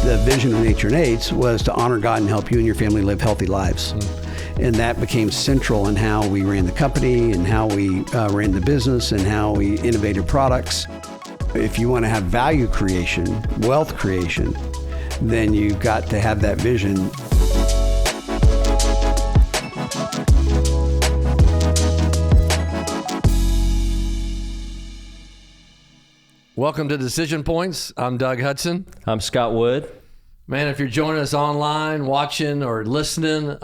The vision of Nature Nates was to honor God and help you and your family live healthy lives. And that became central in how we ran the company and how we ran the business and how we innovated products. If you want to have value creation, wealth creation, then you've got to have that vision. Welcome to Decision Points. I'm Doug Hudson. I'm Scott Wood. Man, if you're joining us online, watching, or listening,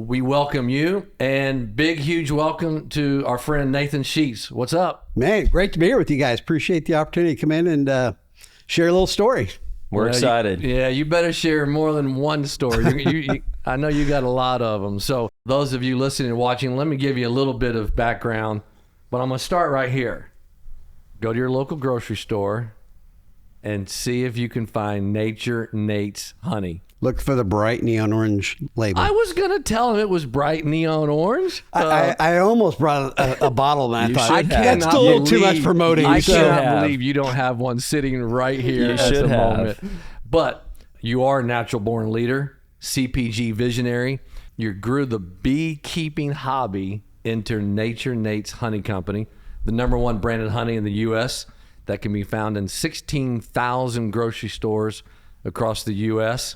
we welcome you. And big, huge welcome to our friend Nathan Sheets. What's up? Man, great to be here with you guys. Appreciate the opportunity to come in and share a little story. We're excited. You better share more than one story. I know you got a lot of them. So those of you listening and watching, let me give you a little bit of background. But I'm going to start right here. Go to your local grocery store and see if you can find Nature Nates honey. Look for the bright neon orange label. I was going to tell him it was bright neon orange. I almost brought a bottle and I thought, that's cannot a little too much promoting. I cannot believe you don't have one sitting right here at the moment. But you are a natural born leader, CPG visionary. You grew the beekeeping hobby into Nature Nates Honey Company, the #1 branded honey in the U.S. that can be found in 16,000 grocery stores across the U.S.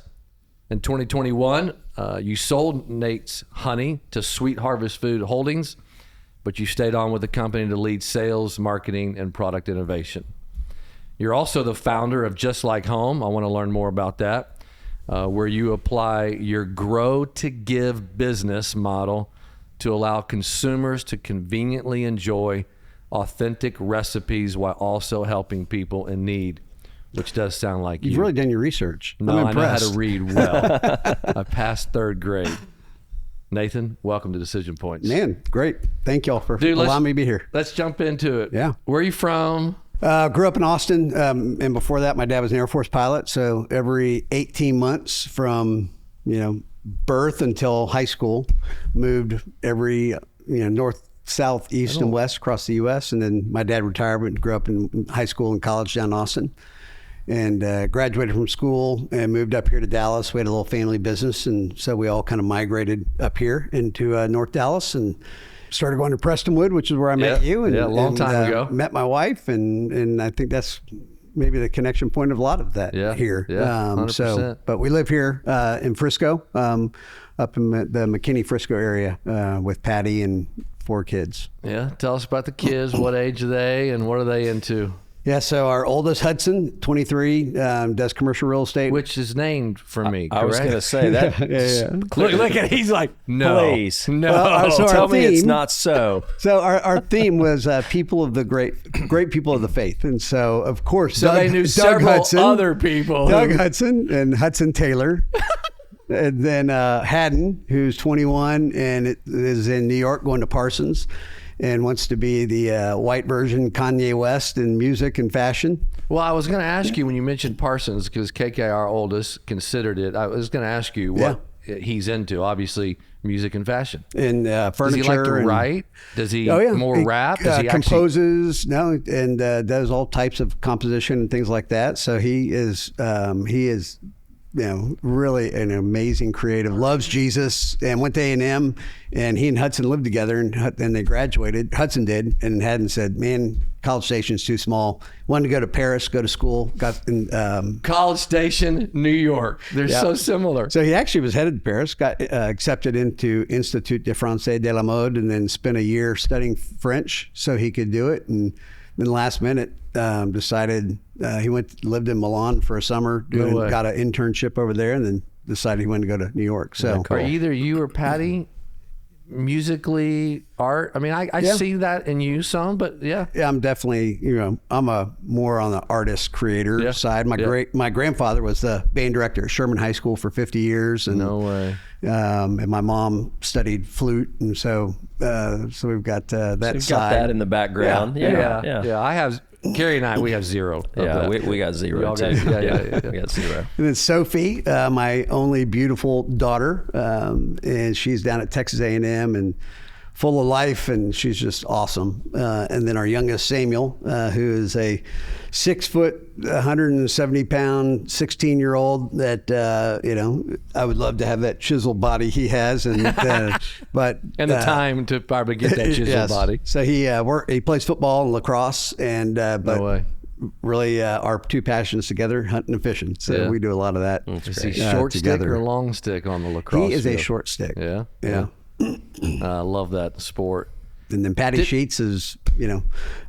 In 2021, you sold Nate's honey to Sweet Harvest Food Holdings, but you stayed on with the company to lead sales, marketing, and product innovation. You're also the founder of Just Like Home. I want to learn more about that, where you apply your grow to give business model to allow consumers to conveniently enjoy authentic recipes while also helping people in need, which does sound like You've really done your research. No, I'm I know how impressed. to read well. I passed 3rd grade. Nathan, welcome to Decision Points. Man, great. Thank y'all for allowing me to be here. Let's jump into it. Yeah. Where are you from? Grew up in Austin, and before that, my dad was an Air Force pilot. So every 18 months from, birth until high school, moved every, north, south, east, and west across the U.S. And then my dad retired and grew up in high school and college down in Austin, and graduated from school and moved up here to Dallas. We had a little family business, and so we all kind of migrated up here into North Dallas and started going to Prestonwood, which is where I met you. And, a long time ago. Met my wife, and I think that's maybe the connection point of a lot of that here. Yeah, 100%. But we live here in Frisco, up in the McKinney, Frisco area with Patty and 4 kids. Yeah, tell us about the kids. What age are they, and what are they into? Yeah, so our oldest, Hudson, 23, does commercial real estate. Which is named for me, I was going to say that. Look at he's like, no. Please. No. Well, so tell our me theme, it's not so. So our theme was people of the great people of the faith. And so, of course, they knew several other people. Doug Hudson and Hudson Taylor. And then Haddon, who's 21 and is in New York going to Parsons and wants to be the white version Kanye West in music and fashion. Well, I was going to ask you when you mentioned Parsons, because KK, our oldest, considered it. I was going to ask you what he's into. Obviously, music and fashion. And furniture. Does he like to write? Does he more rap? Does he composes? And does all types of composition and things like that. So he is really an amazing creative, loves Jesus, and went to A&M, and he and Hudson lived together, and then they graduated. Hudson did, and Haddon said, man, College Station's too small. Wanted to go to Paris, go to school. Got in, College Station, New York. They're so similar. So he actually was headed to Paris, got accepted into Institut de Français de la Mode, and then spent a year studying French so he could do it. And then last minute decided he lived in Milan for a summer, got an internship over there, and then decided he wanted to go to New York. So Are either you or Patty musically art? I mean, I see that in you some, but yeah, I'm definitely, I'm a more on the artist creator side. My grandfather was the band director at Sherman High School for 50 years. And, no way. And my mom studied flute. And so we've got that so you've side. got that in the background. Yeah. I have, Carrie and I, we have zero. We got zero too. We got zero. And then Sophie, my only beautiful daughter, and she's down at Texas A&M and full of life, and she's just awesome. And then our youngest, Samuel, who is a 6 foot, 170 pound, 16-year-old that, you know, I would love to have that chiseled body he has. And, but. And the time to probably get that chiseled body. So he plays football and lacrosse, and, but. No way. Really, our two passions together, hunting and fishing. So we do a lot of that. Is he short stick or long stick on the lacrosse He is field? a short stick. Yeah. I love that sport. And then Patty Sheets is, you know,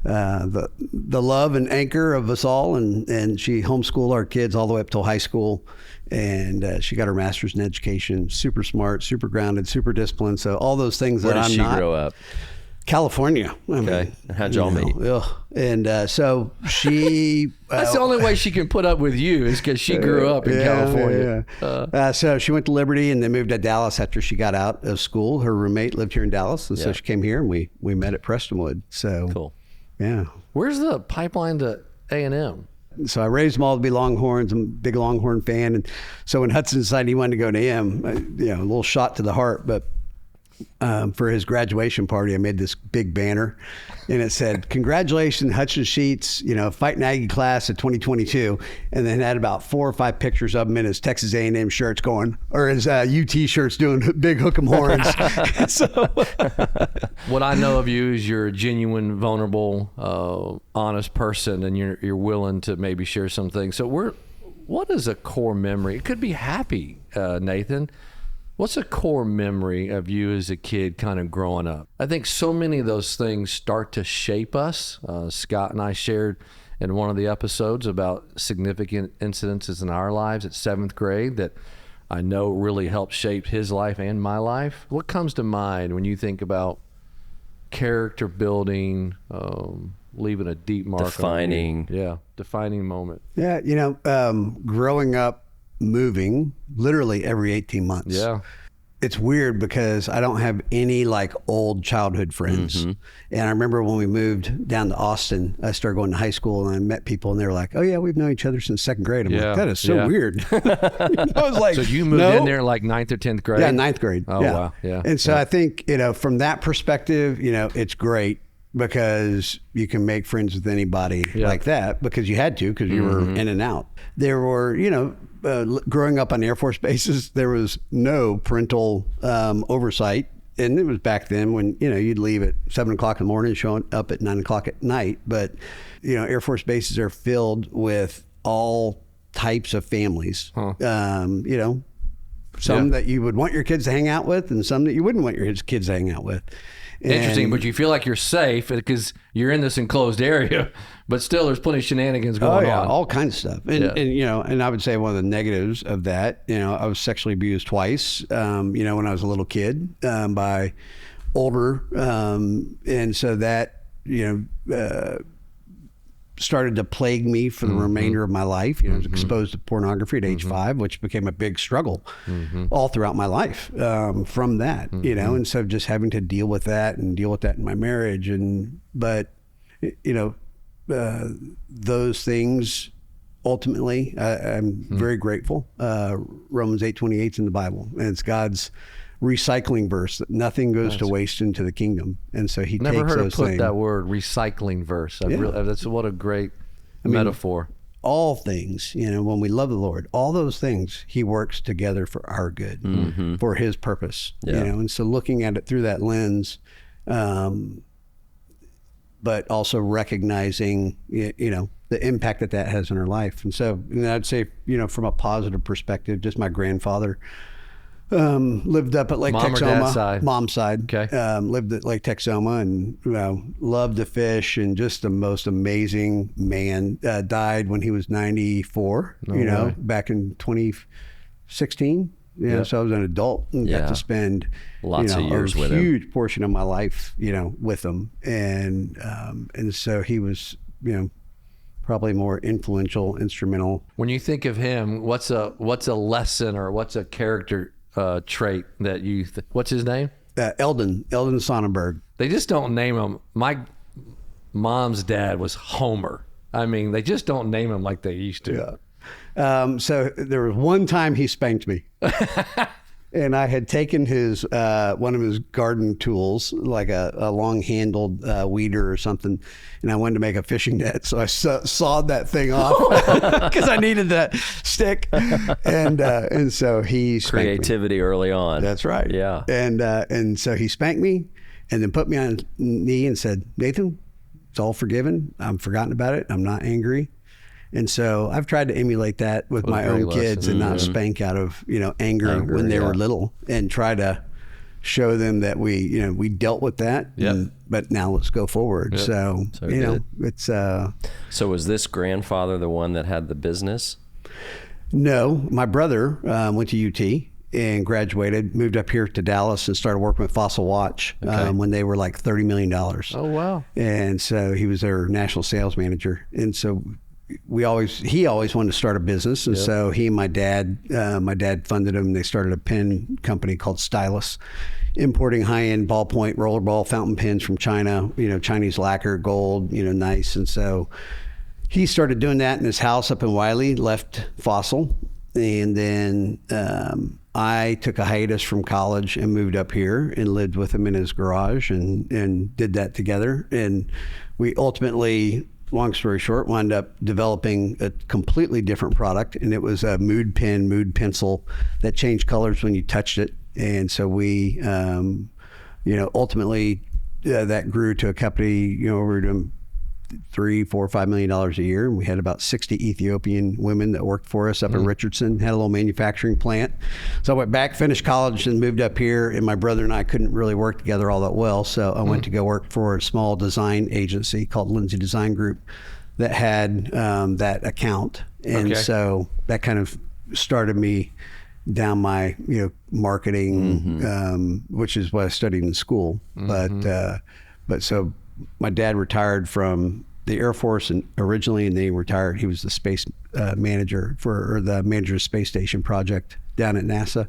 the love and anchor of us all. And she homeschooled our kids all the way up till high school. And she got her master's in education. Super smart, super grounded, super disciplined. So all those things Where that did I'm she not. grow up? California. Okay. How'd y'all meet? And so she... That's the only way she can put up with you is because she grew up in California. So she went to Liberty and then moved to Dallas after she got out of school. Her roommate lived here in Dallas. And so she came here and we met at Prestonwood. So cool. Yeah. Where's the pipeline to A&M? So I raised them all to be Longhorns. I'm a big Longhorn fan. And so when Hudson decided he wanted to go to AM, you know, a little shot to the heart, but for his graduation party, I made this big banner, and it said, "Congratulations, Hudson Sheets, you know, Fighting Aggie class of 2022," and then had about 4 or 5 pictures of him in his Texas A&M shirts going, or his UT shirts doing big hook 'em horns. So, what I know of you is you're a genuine, vulnerable, honest person, and you're willing to maybe share some things. So what is a core memory? It could be happy, Nathan. What's a core memory of you as a kid kind of growing up? I think so many of those things start to shape us. Scott and I shared in one of the episodes about significant incidences in our lives at 7th grade that I know really helped shape his life and my life. What comes to mind when you think about character building, leaving a deep mark Defining. on you? Yeah, defining moment. yeah, you know, growing up, moving literally every 18 months. Yeah. It's weird because I don't have any like old childhood friends. Mm-hmm. And I remember when we moved down to Austin, I started going to high school and I met people and they were like, "Oh yeah, we've known each other since 2nd grade." I'm like, "That is so weird." I was like, so you moved in there like 9th or 10th grade? Yeah, 9th grade. Oh, wow. Yeah. And so I think, you know, from that perspective, you know, it's great because you can make friends with anybody like that because you had to, because you were in and out. There were, you know, growing up on Air Force bases, there was no parental oversight. And it was back then when, you know, you'd leave at 7 o'clock in the morning, showing up at 9 o'clock at night. But, you know, Air Force bases are filled with all types of families. You know, some that you would want your kids to hang out with and some that you wouldn't want your kids to hang out with. Interesting, but you feel like you're safe because you're in this enclosed area, but still there's plenty of shenanigans going on. All kinds of stuff. And you know, and I would say one of the negatives of that, you know, I was sexually abused twice, you know, when I was a little kid by older. And so that, you know, started to plague me for the remainder of my life. You know, I was exposed to pornography at age 5, which became a big struggle all throughout my life from that, you know, and so just having to deal with that and deal with that in my marriage. But, you know, those things ultimately, I'm very grateful. Romans 8:28 is in the Bible, and it's God's recycling verse that nothing goes to waste into the kingdom. And so he Never takes heard those of put things. that word recycling verse. That's what a great metaphor. All things, you know, when we love the Lord, all those things, he works together for our good, for his purpose, you know, and so looking at it through that lens, but also recognizing, you know, the impact that has in our life. And so, and I'd say, you know, from a positive perspective, just my grandfather, lived up at Lake Mom Texoma. or dad's side? Mom's side. Okay. Lived at Lake Texoma and, you know, loved to fish and just the most amazing man. Died when he was 94, know, back in 2016. Yeah. So I was an adult and got to spend lots of years with him. A huge portion of my life, you know, with him. And so he was, you know, probably more influential, instrumental. When you think of him, what's a lesson or what's a character trait that you what's his name? Eldon Sonnenberg. They just don't name him. My mom's dad was Homer. I mean, they just don't name him like they used to. So there was one time he spanked me. And I had taken his one of his garden tools, like a long-handled weeder or something, and I wanted to make a fishing net. So I sawed that thing off because I needed that stick. And so he spanked Creativity me. early on. That's right. Yeah. And so he spanked me and then put me on a knee and said, "Nathan, it's all forgiven. I've forgotten about it. I'm not angry." And so I've tried to emulate that with my own kids and not spank out of, anger when they were little, and try to show them that we dealt with that, but now let's go forward. Yep. So it's So was this grandfather the one that had the business? No, my brother went to UT and graduated, moved up here to Dallas and started working with Fossil Watch when they were like $30 million. Oh, wow. And so he was their national sales manager. And so he always wanted to start a business. And so he and my dad funded him. They started a pen company called Stylus, importing high-end ballpoint, rollerball, fountain pens from China, Chinese lacquer, gold, nice. And so he started doing that in his house up in Wiley, left Fossil. And then I took a hiatus from college and moved up here and lived with him in his garage and did that together. And we ultimately, long story short, wound up developing a completely different product. And it was a mood pencil that changed colors when you touched it. And so we, ultimately that grew to a company, we were doing $3, $4, $5 million a year. And we had about 60 Ethiopian women that worked for us up in Richardson, had a little manufacturing plant. So I went back, finished college, and moved up here. And my brother and I couldn't really work together all that well. So I went to go work for a small design agency called Lindsay Design Group that had that account. And so that kind of started me down my, marketing, which is what I studied in school. But so my dad retired from the Air Force originally, and then he retired. He was the space manager or the manager of Space Station project down at NASA.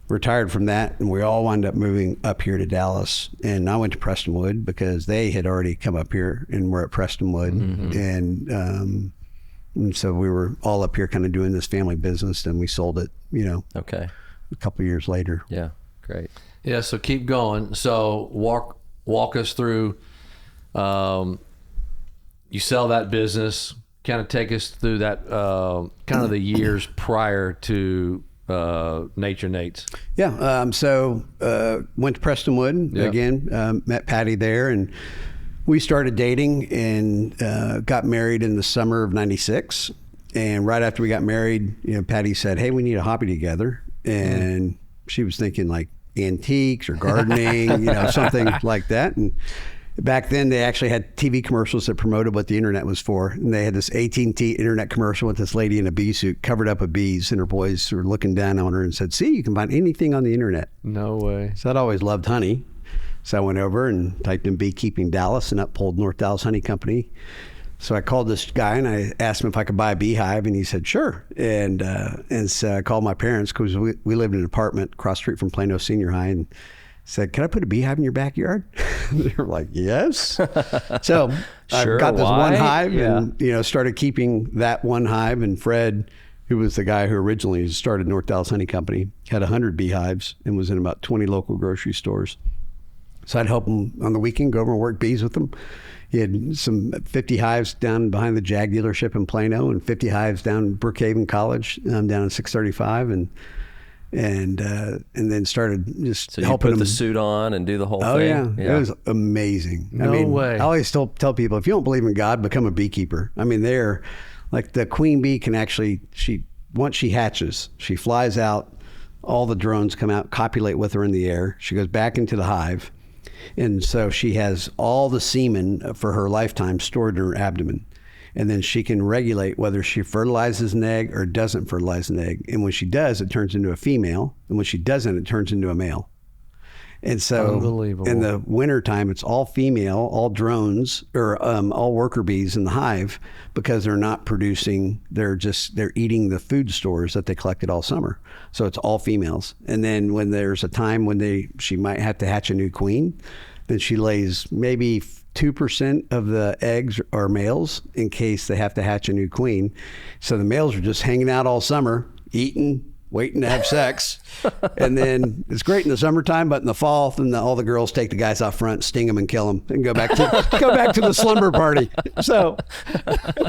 Retired from that, and we all wound up moving up here to Dallas. And I went to Prestonwood because they had already come up here and were at Prestonwood. And so we were all up here kind of doing this family business, and we sold it, a couple of years later. Yeah, great. Yeah, so keep going. So walk us through. You sell that business, kind of take us through that, kind of the years prior to Nature Nate's. Yeah. So went to Prestonwood again, met Patty there, and we started dating and got married in the summer of '96. And right after we got married, Patty said, "Hey, we need a hobby together." And she was thinking like antiques or gardening, something like that. And back then, they actually had TV commercials that promoted what the internet was for. And they had this AT&T internet commercial with this lady in a bee suit covered up with bees, and her boys were looking down on her and said, "See, you can find anything on the internet." No way. So I'd always loved honey. So I went over and typed in beekeeping Dallas, and up pulled North Dallas Honey Company. So I called this guy and I asked him if I could buy a beehive, and he said, "Sure." And so I called my parents because we lived in an apartment across the street from Plano Senior High, and said, "Can I put a beehive in your backyard?" They were like, "Yes." So I got this one hive and, started keeping that one hive. And Fred, who was the guy who originally started North Dallas Honey Company, had 100 beehives and was in about 20 local grocery stores. So I'd help him on the weekend, go over and work bees with him. He had some 50 hives down behind the Jag dealership in Plano and 50 hives down in Brookhaven College, down in 635. And then started just so you helping put him. the suit on and do the whole Oh, thing? Yeah. It was amazing. No way. I always tell people, if you don't believe in God, become a beekeeper. I mean, they're like the queen bee can actually, once she hatches, she flies out, all the drones come out, copulate with her in the air. She goes back into the hive. And so she has all the semen for her lifetime stored in her abdomen. And then she can regulate whether she fertilizes an egg or doesn't fertilize an egg. And when she does, it turns into a female. And when she doesn't, it turns into a male. And so in the wintertime, it's all female, all drones, or all worker bees in the hive, because they're not producing, they're eating the food stores that they collected all summer. So it's all females. And then when there's a time when she might have to hatch a new queen, then she lays maybe 2% of the eggs are males in case they have to hatch a new queen. So the males are just hanging out all summer, eating, waiting to have sex. And then it's great in the summertime, but in the fall, then all the girls take the guys out front, sting them and kill them, and go back to the slumber party. So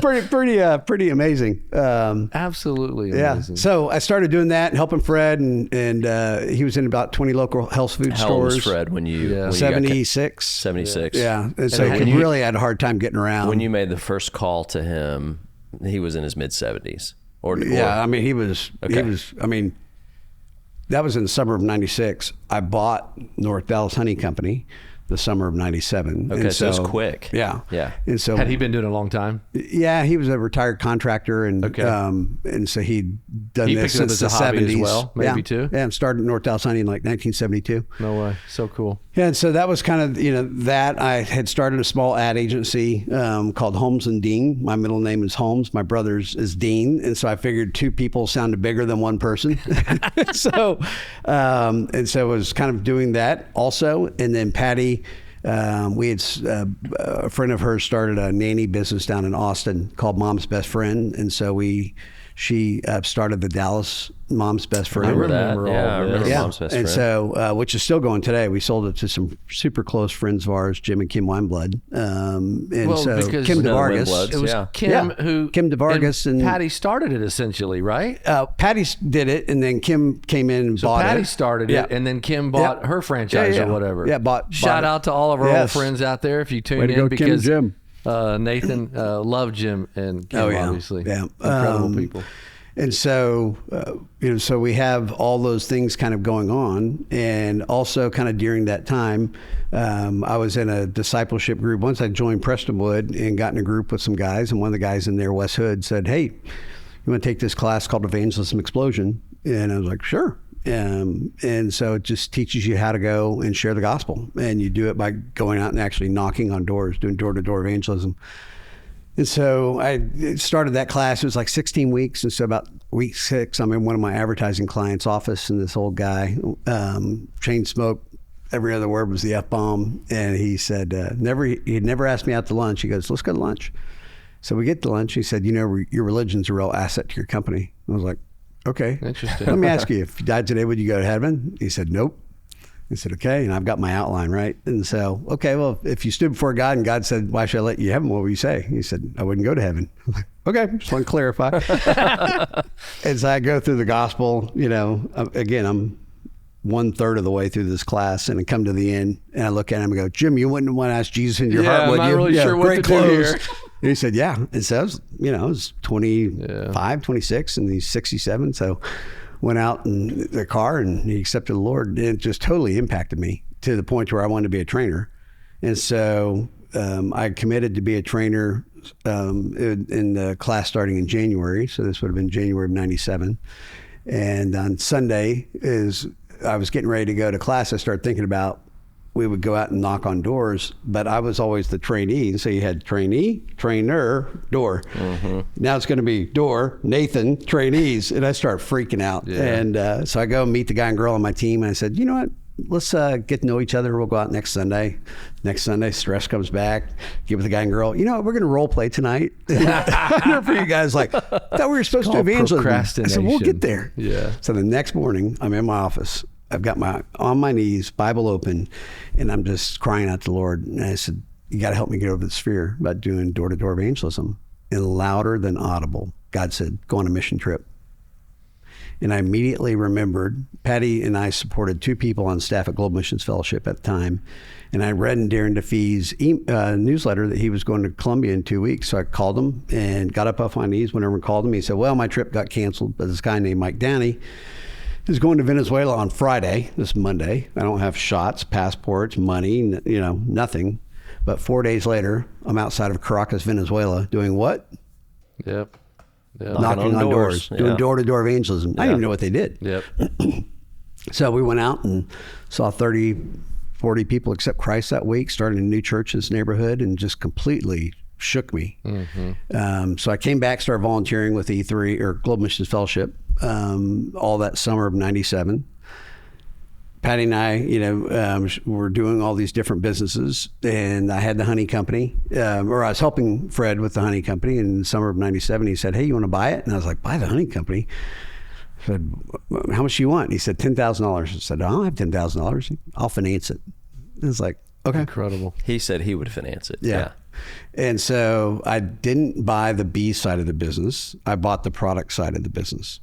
pretty amazing. Absolutely amazing. Yeah. So I started doing that and helping Fred, and he was in about 20 local health food How old stores. was Fred when you 76. 76. Yeah. And so he really had a hard time getting around. When you made the first call to him, he was in his mid 70s. I mean, he was, I mean, that was in the summer of 96. I bought North Dallas Honey Company the summer of 97. Okay, and so it's quick. Yeah. Yeah. And so Had he been doing it a long time? Yeah, he was a retired contractor, and so he'd done this since the 70s as well, maybe too. Yeah, and started North Dallas Honey in like 1972. No way. So cool. Yeah, and so that was kind of, that I had started a small ad agency called Holmes and Dean. My middle name is Holmes. My brother's is Dean. And so I figured two people sounded bigger than one person. So it was kind of doing that also. And then Patty, we had a friend of hers started a nanny business down in Austin called Mom's Best Friend. And so she started the Dallas Mom's Best Friend. I remember Mom's Best Friend. And so, which is still going today. We sold it to some super close friends of ours, Jim and Kim Weinblood. Because Kim DeVargas. It was Kim DeVargas and Patty started it essentially, right? Patty did it, and then Kim came in and bought it. Patty started it, and then Kim bought her franchise or whatever. Yeah, bought Shout out to all of our old friends out there if you tune in, because Jim. Nathan loved Jim and Kim, obviously. Yeah. Incredible people. And so, so we have all those things kind of going on. And also kind of during that time, I was in a discipleship group. Once I joined Prestonwood and got in a group with some guys, and one of the guys in there, Wes Hood, said, "Hey, you want to take this class called Evangelism Explosion?" And I was like, "Sure." And so it just teaches you how to go and share the gospel. And you do it by going out and actually knocking on doors, doing door-to-door evangelism. And so I started that class. It was like 16 weeks. And so about week 6, I'm in one of my advertising clients' office, and this old guy, chain smoked, every other word was the F-bomb. And he said, he'd never asked me out to lunch. He goes, "Let's go to lunch." So we get to lunch. He said, "Your religion's a real asset to your company." I was like, "Okay. Interesting. Let me ask you, if you died today, would you go to heaven?" He said, "Nope." He said, "Okay." And I've got my outline, right? And so, okay, well, if you stood before God and God said, "Why should I let you heaven?" What would you say? He said, "I wouldn't go to heaven." I'm like, "Okay, just want to clarify." As I go through the gospel, again, I'm 1/3 of the way through this class, and I come to the end, and I look at him and go, "Jim, you wouldn't want to ask Jesus in your heart, would you?" I'm not really sure what to do here. And he said, "Yeah." And so I was 25, 26, and he's 67. So went out in the car, and he accepted the Lord. And it just totally impacted me to the point where I wanted to be a trainer. And so I committed to be a trainer in the class starting in January. So this would have been January of 97. And on Sunday, I was getting ready to go to class, I started thinking about, we would go out and knock on doors, but I was always the trainee. So you had trainee, trainer, door. Mm-hmm. Now it's going to be door, Nathan, trainees. And I start freaking out. Yeah. And so I go meet the guy and girl on my team, and I said, "You know what? Let's get to know each other. We'll go out next Sunday." Next Sunday, stress comes back. Get with the guy and girl. "You know what? We're going to role play tonight." I never for you guys like, "I thought we were supposed to evangelism." I said, "We'll get there." Yeah. So the next morning, I'm in my office. I've got on my knees, Bible open, and I'm just crying out to the Lord. And I said, "You got to help me get over this fear about doing door-to-door evangelism." And louder than audible, God said, "Go on a mission trip." And I immediately remembered, Patty and I supported 2 people on staff at Global Missions Fellowship at the time. And I read in Darren DeFee's newsletter that he was going to Colombia in 2 weeks. So I called him and got up off my knees whenever I called him. He said, "Well, my trip got canceled, but this guy named Mike Downey is going to Venezuela on Friday, this Monday. I don't have shots, passports, money, nothing. But 4 days later, I'm outside of Caracas, Venezuela, doing what?" Yep. Knocking on doors, doing door-to-door evangelism. I didn't even know what they did. Yep. So we went out and saw 30, 40 people accept Christ that week, started a new church in this neighborhood, and just completely shook me. Mm-hmm. So I came back, started volunteering with E3 or Global Missions Fellowship all that summer of 97. Patty and I, were doing all these different businesses, and I had the honey company, or I was helping Fred with the honey company. In the summer of 97, he said, "Hey, you want to buy it?" And I was like, "Buy the honey company?" I said, how much do you want? And he said, $10,000. I said, I don't have $10,000. I'll finance it. I was like, okay. Incredible. He said he would finance it. Yeah. And so I didn't buy the bee side of the business. I bought the product side of the business.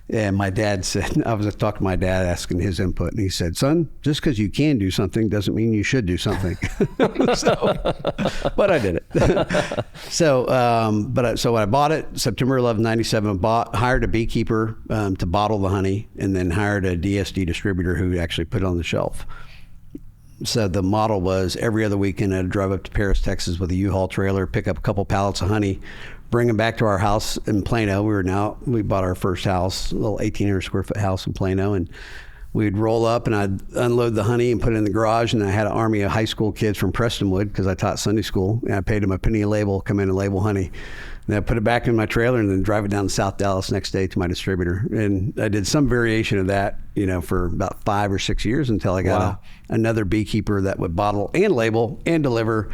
And my dad said, I was talking to my dad asking his input, and he said, son, just because you can do something doesn't mean you should do something. But I did it. So when I bought it, September 11, 97, hired a beekeeper to bottle the honey, and then hired a DSD distributor who actually put it on the shelf. So the model was every other weekend I'd drive up to Paris, Texas with a U-Haul trailer, pick up a couple pallets of honey, bring them back to our house in Plano. We bought our first house, a little 1,800 square foot house in Plano, and we'd roll up and I'd unload the honey and put it in the garage. And I had an army of high school kids from Prestonwood, because I taught Sunday school, and I paid them a penny a label, come in and label honey. And I put it back in my trailer and then drive it down to South Dallas next day to my distributor. And I did some variation of that, for about 5 or 6 years until I got another beekeeper that would bottle and label and deliver.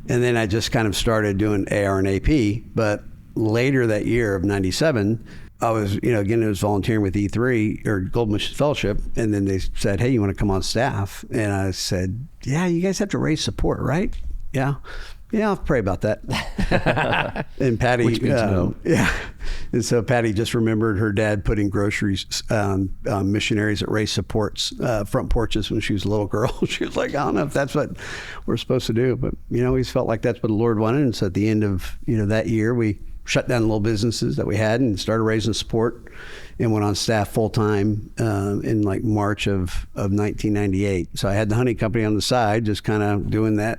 And then I just kind of started doing AR and AP. But later that year of 97, I was, again, I was volunteering with E3 or Golden Mission Fellowship. And then they said, hey, you want to come on staff? And I said, yeah, you guys have to raise support, right? Yeah. Yeah, I'll pray about that. And Patty, which means no. Yeah. And so Patty just remembered her dad putting groceries, missionaries that raised supports, front porches when she was a little girl. She was like, I don't know if that's what we're supposed to do, but we always felt like that's what the Lord wanted. And so at the end of that year, we shut down the little businesses that we had and started raising support, and went on staff full time in like March of 1998. So I had the honey company on the side, just kind of doing that.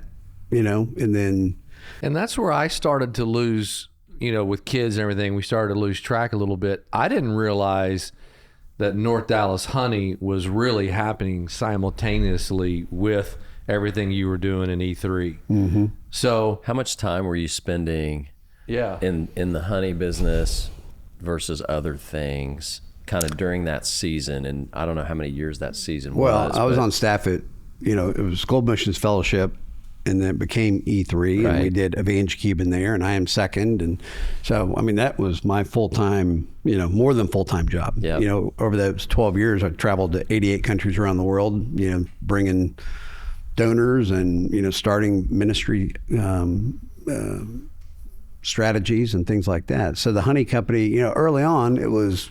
And that's where I started to lose, with kids and everything, we started to lose track a little bit. I didn't realize that North Dallas Honey was really happening simultaneously with everything you were doing in E3. Mm-hmm. So how much time were you spending in the honey business versus other things kind of during that season? And I don't know how many years that season was. Well, I was on staff at, it was Golden Missions Fellowship, and then it became E3, and we did evangelism there, and I am second. And so, that was my full-time, more than full-time job. Yep. Over those 12 years, I traveled to 88 countries around the world, bringing donors and, starting ministry strategies and things like that. So the honey company, early on, it was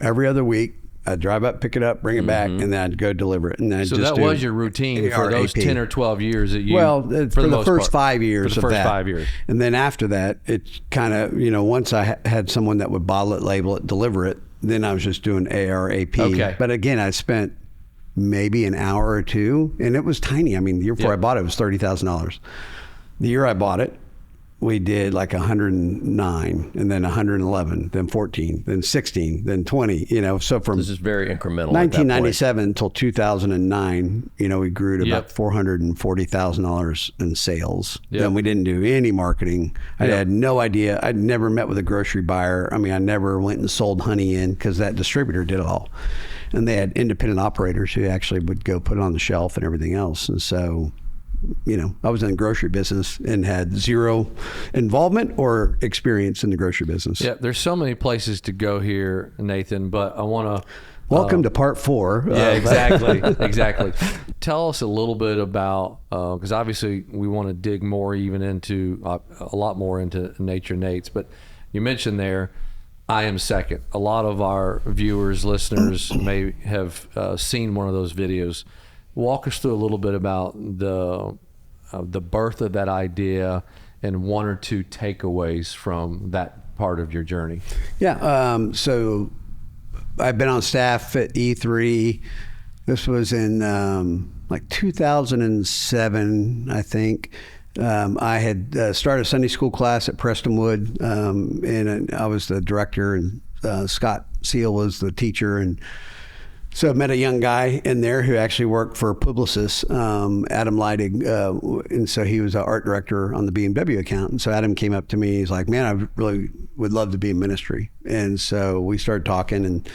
every other week. I'd drive up, pick it up, bring it back, and then I'd go deliver it. And then so that was your routine for those 10 or 12 years that you... Well, for the first 5 years for the of first that. 5 years. And then after that, it's kind of, once I had someone that would bottle it, label it, deliver it, then I was just doing AR, AP. Okay. But again, I spent maybe an hour or two, and it was tiny. The year before I bought it, it was $30,000. The year I bought it, we did like 109, and then 111, then 14, then 16, then 20, so from this is very incremental. 1997 until 2009, we grew to about $440,000 in sales. Then we didn't do any marketing. I had no idea. I'd never met with a grocery buyer. I never went and sold honey in, because that distributor did it all. And they had independent operators who actually would go put it on the shelf and everything else. And so, I was in the grocery business and had zero involvement or experience in the grocery business. Yeah, there's so many places to go here, Nathan, but I want to... Welcome to part 4. Yeah, exactly. Tell us a little bit about, because obviously we want to dig more even into, a lot more into Nature Nate's, but you mentioned there, I am second. A lot of our viewers, listeners may have seen one of those videos. Walk us through a little bit about the birth of that idea and 1 or 2 takeaways from that part of your journey. Yeah. So I've been on staff at E3. This was in like 2007, I think. I had started a Sunday school class at Prestonwood, and I was the director, and Scott Seal was the teacher. And so I met a young guy in there who actually worked for Publicis, Adam Leidig, and so he was an art director on the BMW account. And so Adam came up to me, he's like, man, I really would love to be in ministry. And so we started talking, and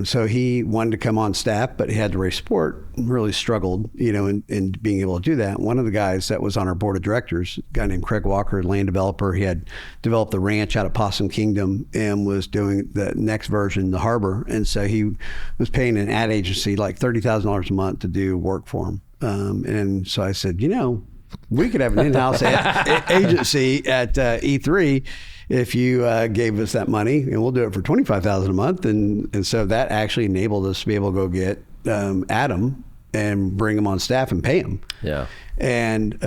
So he wanted to come on staff, but he had to raise support, really struggled, in being able to do that. One of the guys that was on our board of directors, a guy named Craig Walker, land developer, he had developed the ranch out at Possum Kingdom and was doing the next version, the harbor. And so he was paying an ad agency like $30,000 a month to do work for him. And so I said, we could have an in-house agency at E3 if you gave us that money, and we'll do it for $25,000 a month. And so that actually enabled us to be able to go get Adam and bring him on staff and pay him. Yeah. And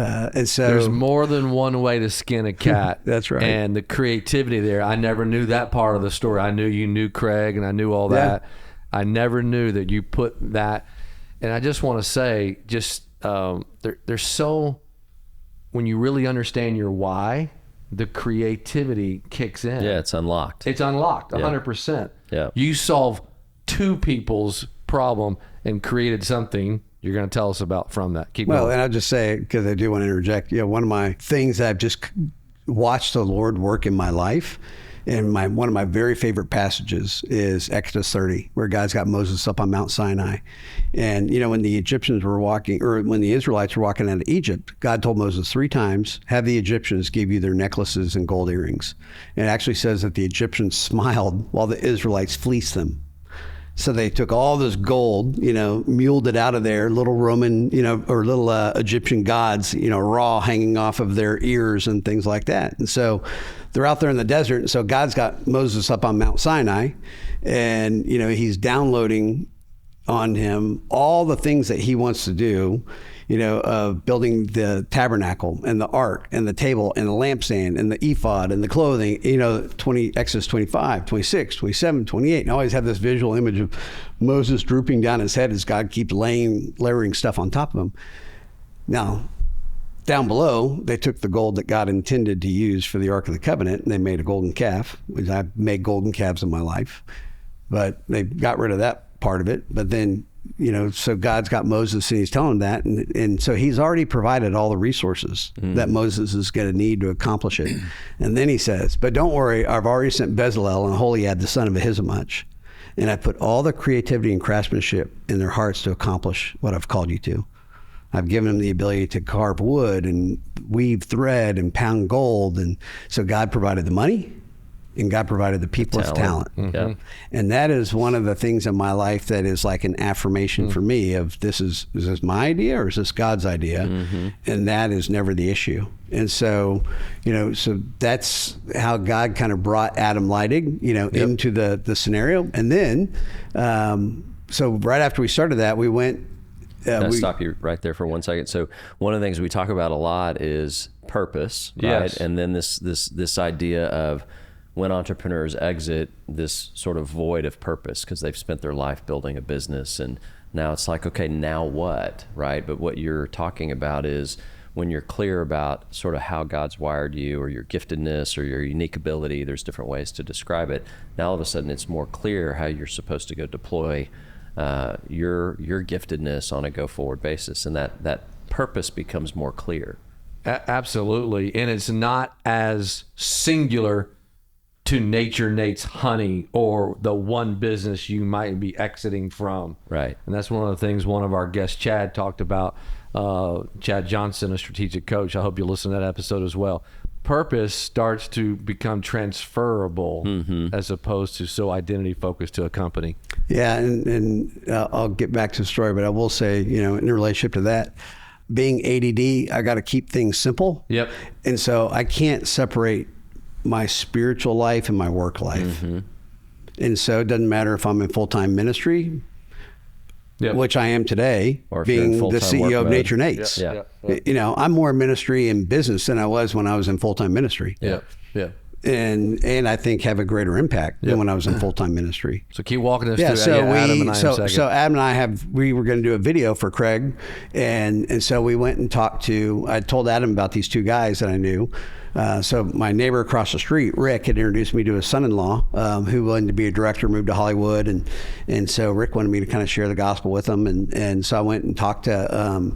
so there's more than one way to skin a cat. That's right. And the creativity there, I never knew that part of the story. I knew you knew Craig, and I knew all that. I never knew that you put that. And I just want to say, there's so, when you really understand your why, the creativity kicks in. Yeah, it's unlocked. It's unlocked, 100%. Yeah. You solve two people's problem and created something you're going to tell us about from that. Keep going. And I'll just say, because I do want to interject, one of my things that I've just watched the Lord work in my life, and one of my very favorite passages is Exodus 30, where God's got Moses up on Mount Sinai. And, when the Egyptians were walking, or when the Israelites were walking out of Egypt, God told Moses 3 times, have the Egyptians give you their necklaces and gold earrings. And it actually says that the Egyptians smiled while the Israelites fleeced them. So they took all this gold, muled it out of there, little Roman, or little Egyptian gods, raw hanging off of their ears and things like that. And so they're out there in the desert. And so God's got Moses up on Mount Sinai, and, he's downloading on him all the things that he wants to do, of building the tabernacle and the ark and the table and the lampstand and the ephod and the clothing, Exodus 25, 26, 27, 28. And I always have this visual image of Moses drooping down his head as God keeps layering stuff on top of him. Now, down below, they took the gold that God intended to use for the Ark of the Covenant, and they made a golden calf, which I've made golden calves in my life, but they got rid of that part of it. But then, so God's got Moses, and he's telling him that. And so he's already provided all the resources that Moses is going to need to accomplish it. And then he says, but don't worry, I've already sent Bezalel and Aholiab, the son of Ahisamach, and I put all the creativity and craftsmanship in their hearts to accomplish what I've called you to. I've given them the ability to carve wood and weave thread and pound gold. And so God provided the money, and God provided the people with talent. Mm-hmm. And that is one of the things in my life that is like an affirmation for me of is this my idea or is this God's idea? And that is never the issue. And so, so that's how God kind of brought Adam Leidig, into the scenario. And then, so right after we started that, we went, Can I stop you right there for 1 second? So one of the things we talk about a lot is purpose, right? Yes. And then this idea of when entrepreneurs exit this sort of void of purpose because they've spent their life building a business, and now it's like, okay, now what, right? But what you're talking about is when you're clear about sort of how God's wired you or your giftedness or your unique ability, there's different ways to describe it. Now all of a sudden it's more clear how you're supposed to go deploy your giftedness on a go-forward basis, and that purpose becomes more clear. Absolutely. And it's not as singular to Nature Nate's honey or the one business you might be exiting from. Right. And that's one of the things one of our guests, Chad, talked about. Chad Johnson, a strategic coach. I hope you listen to that episode as well. Purpose starts to become transferable as opposed to so identity focused to a company. Yeah, and I'll get back to the story, but I will say, in relationship to that, being ADD, I got to keep things simple. Yep. And so I can't separate my spiritual life and my work life. And so it doesn't matter if I'm in full-time ministry, which I am today, or being the CEO of Nature Nate's. Yep. I'm more ministry and business than I was when I was in full-time ministry. Yeah. And I think have a greater impact than when I was in full-time ministry. So keep walking us through Adam and I in a second. So Adam and I we were going to do a video for Craig, and so we went and I told Adam about these 2 guys that I knew. So my neighbor across the street, Rick, had introduced me to his son-in-law, who wanted to be a director, moved to Hollywood, and so Rick wanted me to kind of share the gospel with him, and so I went and talked to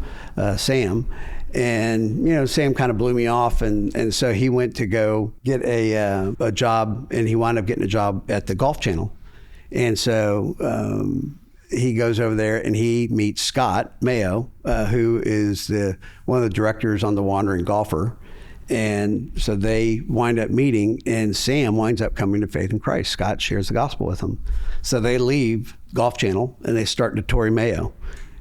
Sam. And, Sam kind of blew me off. And so he went to go get a job, and he wound up getting a job at the Golf Channel. And so he goes over there and he meets Scott Mayo, who is one of the directors on The Wandering Golfer. And so they wind up meeting, and Sam winds up coming to faith in Christ. Scott shares the gospel with him. So they leave Golf Channel and they start Notori Mayo.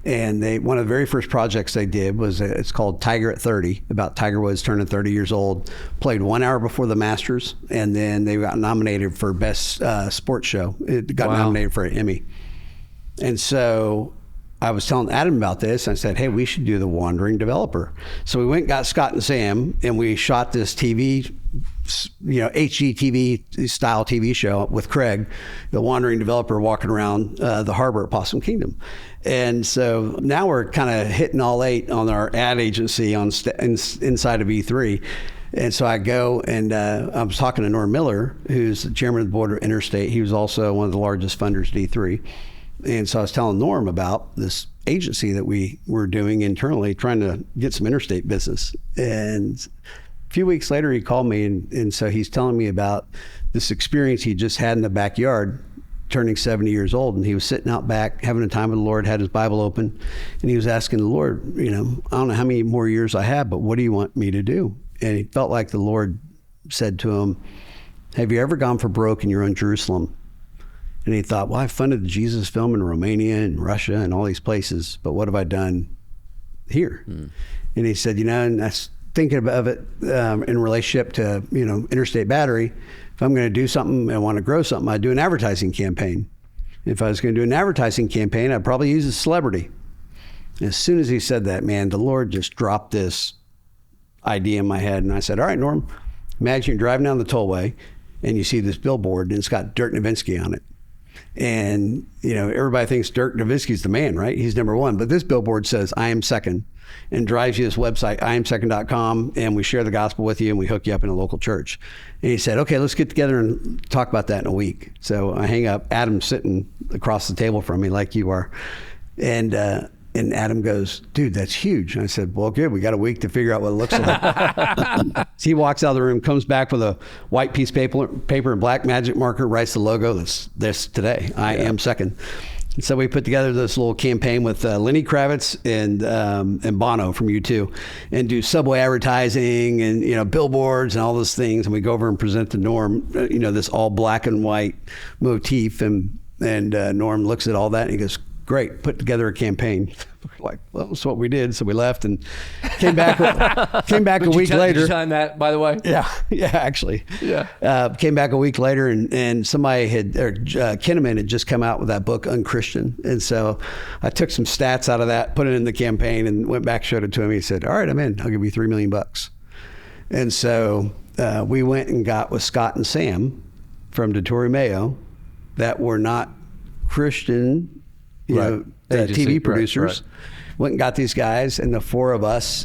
And one of the very first projects they did was, it's called Tiger at 30, about Tiger Woods turning 30 years old, played 1 hour before the Masters, and then they got nominated for Best Sports Show. It got nominated for an Emmy. And so I was telling Adam about this, and I said, hey, we should do The Wandering Developer. So we went and got Scott and Sam, and we shot this TV, HGTV style TV show with Craig, the Wandering Developer, walking around the harbor at Possum Kingdom. And so now we're kind of hitting all 8 on our ad agency inside of E3. And so I go and I was talking to Norm Miller, who's the chairman of the board of Interstate. He was also one of the largest funders at E3. And so I was telling Norm about this agency that we were doing internally, trying to get some interstate business. And a few weeks later, he called me, and so he's telling me about this experience he just had in the backyard, turning 70 years old. And he was sitting out back, having a time with the Lord, had his Bible open, and he was asking the Lord, I don't know how many more years I have, but what do you want me to do? And he felt like the Lord said to him, have you ever gone for broke in your own Jerusalem? And he thought, well, I funded the Jesus film in Romania and Russia and all these places, but what have I done here? And he said, and I was thinking of it in relationship to, Interstate Battery. If I'm going to do something and want to grow something, I'd do an advertising campaign. If I was going to do an advertising campaign, I'd probably use a celebrity. And as soon as he said that, man, the Lord just dropped this idea in my head. And I said, all right, Norm, imagine you're driving down the tollway and you see this billboard and it's got Dirk Nowitzki on it. And, everybody thinks Dirk Nowitzki's the man, right? He's number one. But this billboard says, I am second, and drives you to this website, iamsecond.com, and we share the gospel with you and we hook you up in a local church. And he said, okay, let's get together and talk about that in a week. So I hang up. Adam's sitting across the table from me like you are. And Adam goes, dude, that's huge. And I said, well, good. We got a week to figure out what it looks like. So he walks out of the room, comes back with a white piece of paper and black magic marker, writes the logo. That's this today. I am second. And so we put together this little campaign with Lenny Kravitz and Bono from U2, and do subway advertising and billboards and all those things. And we go over and present to Norm, this all black and white motif. And Norm looks at all that and he goes, great, put together a campaign. We're like, well, that's what we did. So we left and came back a week later. Did you sign that, by the way? Yeah, actually. Yeah. Came back a week later and somebody Kinnaman had just come out with that book, Unchristian. And so I took some stats out of that, put it in the campaign, and went back, showed it to him. He said, all right, I'm in. I'll give you $3 million. And so we went and got with Scott and Sam from Notori Mayo that were not Christian TV producers. Went and got these guys, and the 4 of us,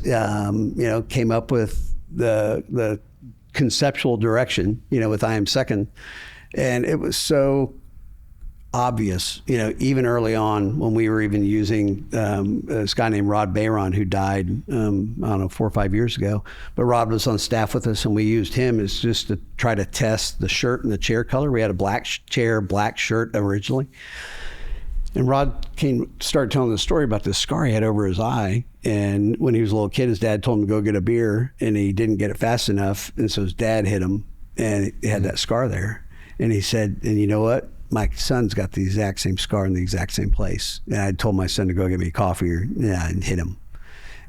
came up with the conceptual direction, with I Am Second. And it was so obvious, even early on when we were even using this guy named Rod Bayron, who died, I don't know, 4 or 5 years ago. But Rod was on staff with us, and we used him as just to try to test the shirt and the chair color. We had a black chair, black shirt originally. And Rod started telling the story about this scar he had over his eye. And when he was a little kid, his dad told him to go get a beer, and he didn't get it fast enough. And so his dad hit him, and he had that scar there. And he said, and you know what? My son's got the exact same scar in the exact same place. And I told my son to go get me coffee and hit him.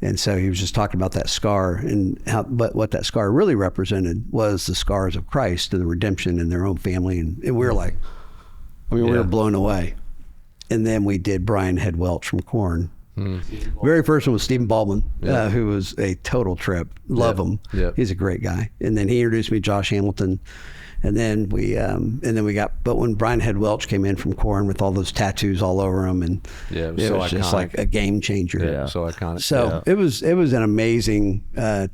And so he was just talking about that scar and but what that scar really represented was the scars of Christ and the redemption in their own family. And we were like, we were blown away. And then we did Brian Head Welch from Korn. Very first one was Stephen Baldwin, who was a total trip. Love him. Yep. He's a great guy. And then he introduced me to Josh Hamilton. And then we but when Brian Head Welch came in from Korn with all those tattoos all over him, and it was just like a game changer. Yeah, so iconic. So it was an amazing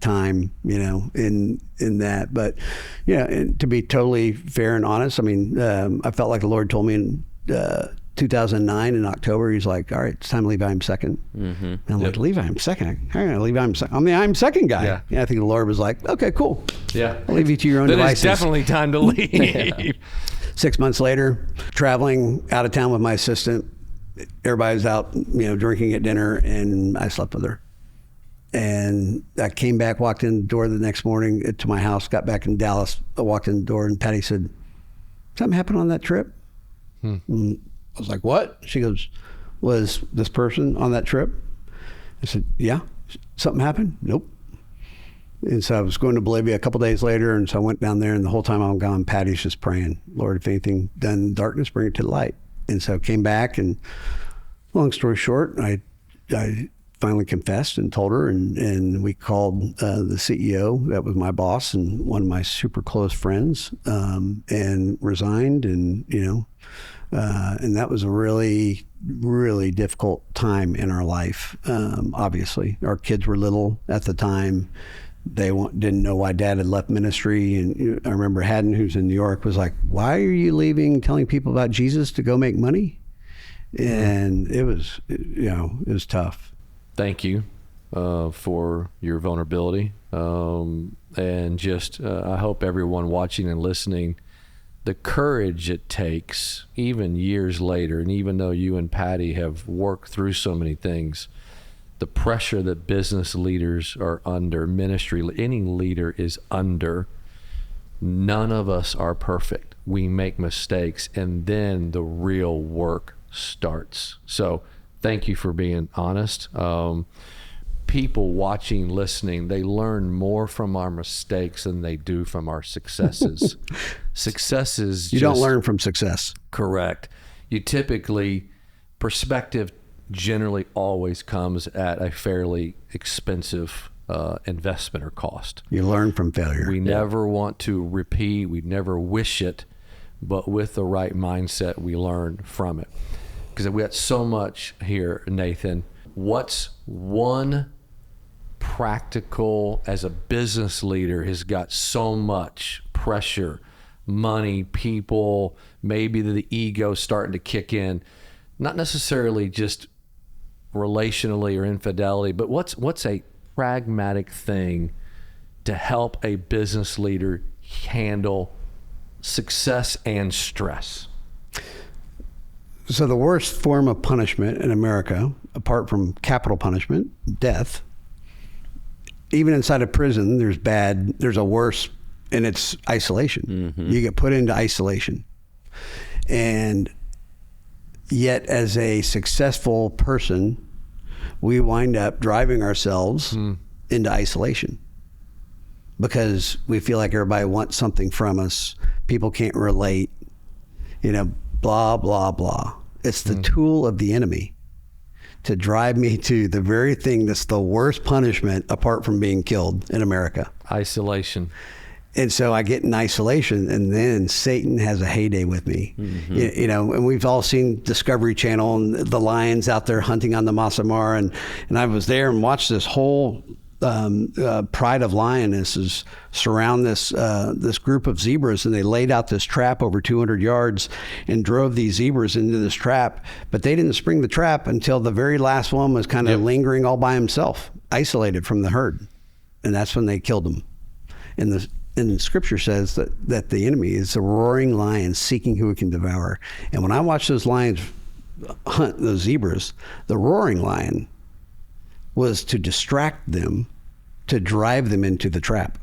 time, in that. But and to be totally fair and honest, I mean, I felt like the Lord told me in 2009 in October, he's like, all right, it's time to leave I Am Second. And I'm like, leave I Am Second? How am I going to leave I Am Second? I'm the I Am Second guy. Yeah. I think the Lord was like, okay, cool. Yeah. I'll leave you to your own devices. It's definitely time to leave. 6 months later, traveling out of town with my assistant, everybody was out, drinking at dinner, and I slept with her. And I came back, walked in the door the next morning to my house, got back in Dallas. I walked in the door, and Patty said, "Something happened on that trip?" And I was like, "What?" She goes, "Was this person on that trip?" I said, "Yeah." "Something happened?" "Nope." And so I was going to Bolivia a couple days later, and so I went down there, and the whole time I'm gone, Patty's just praying, "Lord, if anything done in darkness, bring it to the light." And so I came back, and long story short, I finally confessed and told her, and we called the CEO, that was my boss and one of my super close friends, and resigned, and and that was a really, really difficult time in our life. Obviously, our kids were little at the time. They didn't know why Dad had left ministry, and I remember Haddon, who's in New York, was like, "Why are you leaving, telling people about Jesus to go make money?" And it was, it was tough. Thank you for your vulnerability. And just, I hope everyone watching and listening, the courage it takes, even years later, and even though you and Patty have worked through so many things, the pressure that business leaders are under, ministry, any leader is under. None of us are perfect. We make mistakes, and then the real work starts. So thank you for being honest. People watching, listening, they learn more from our mistakes than they do from our successes. Successes, you don't learn from success. Correct. You typically, perspective generally always comes at a fairly expensive investment or cost. You learn from failure. We never want to repeat. We never wish it, but with the right mindset, we learn from it. Because we got so much here, Nathan. What's one practical, as a business leader, has got so much pressure, money, people, maybe the ego starting to kick in, not necessarily just relationally or infidelity, but what's a pragmatic thing to help a business leader handle success and stress? So the worst form of punishment in America, apart from capital punishment, death, even inside a prison, there's a worse, and it's isolation. Mm-hmm. You get put into isolation. And yet as a successful person, we wind up driving ourselves into isolation because we feel like everybody wants something from us. People can't relate, blah, blah, blah. It's the tool of the enemy to drive me to the very thing that's the worst punishment apart from being killed in America. Isolation. And so I get in isolation, and then Satan has a heyday with me. Mm-hmm. And we've all seen Discovery Channel and the lions out there hunting on the Masamar. And I was there and watched this whole pride of lionesses surround this group of zebras, and they laid out this trap over 200 yards and drove these zebras into this trap. But they didn't spring the trap until the very last one was kind of lingering all by himself, isolated from the herd. And that's when they killed him. And Scripture says that the enemy is a roaring lion seeking who it can devour. And when I watch those lions hunt those zebras, the roaring lion was to distract them, to drive them into the trap.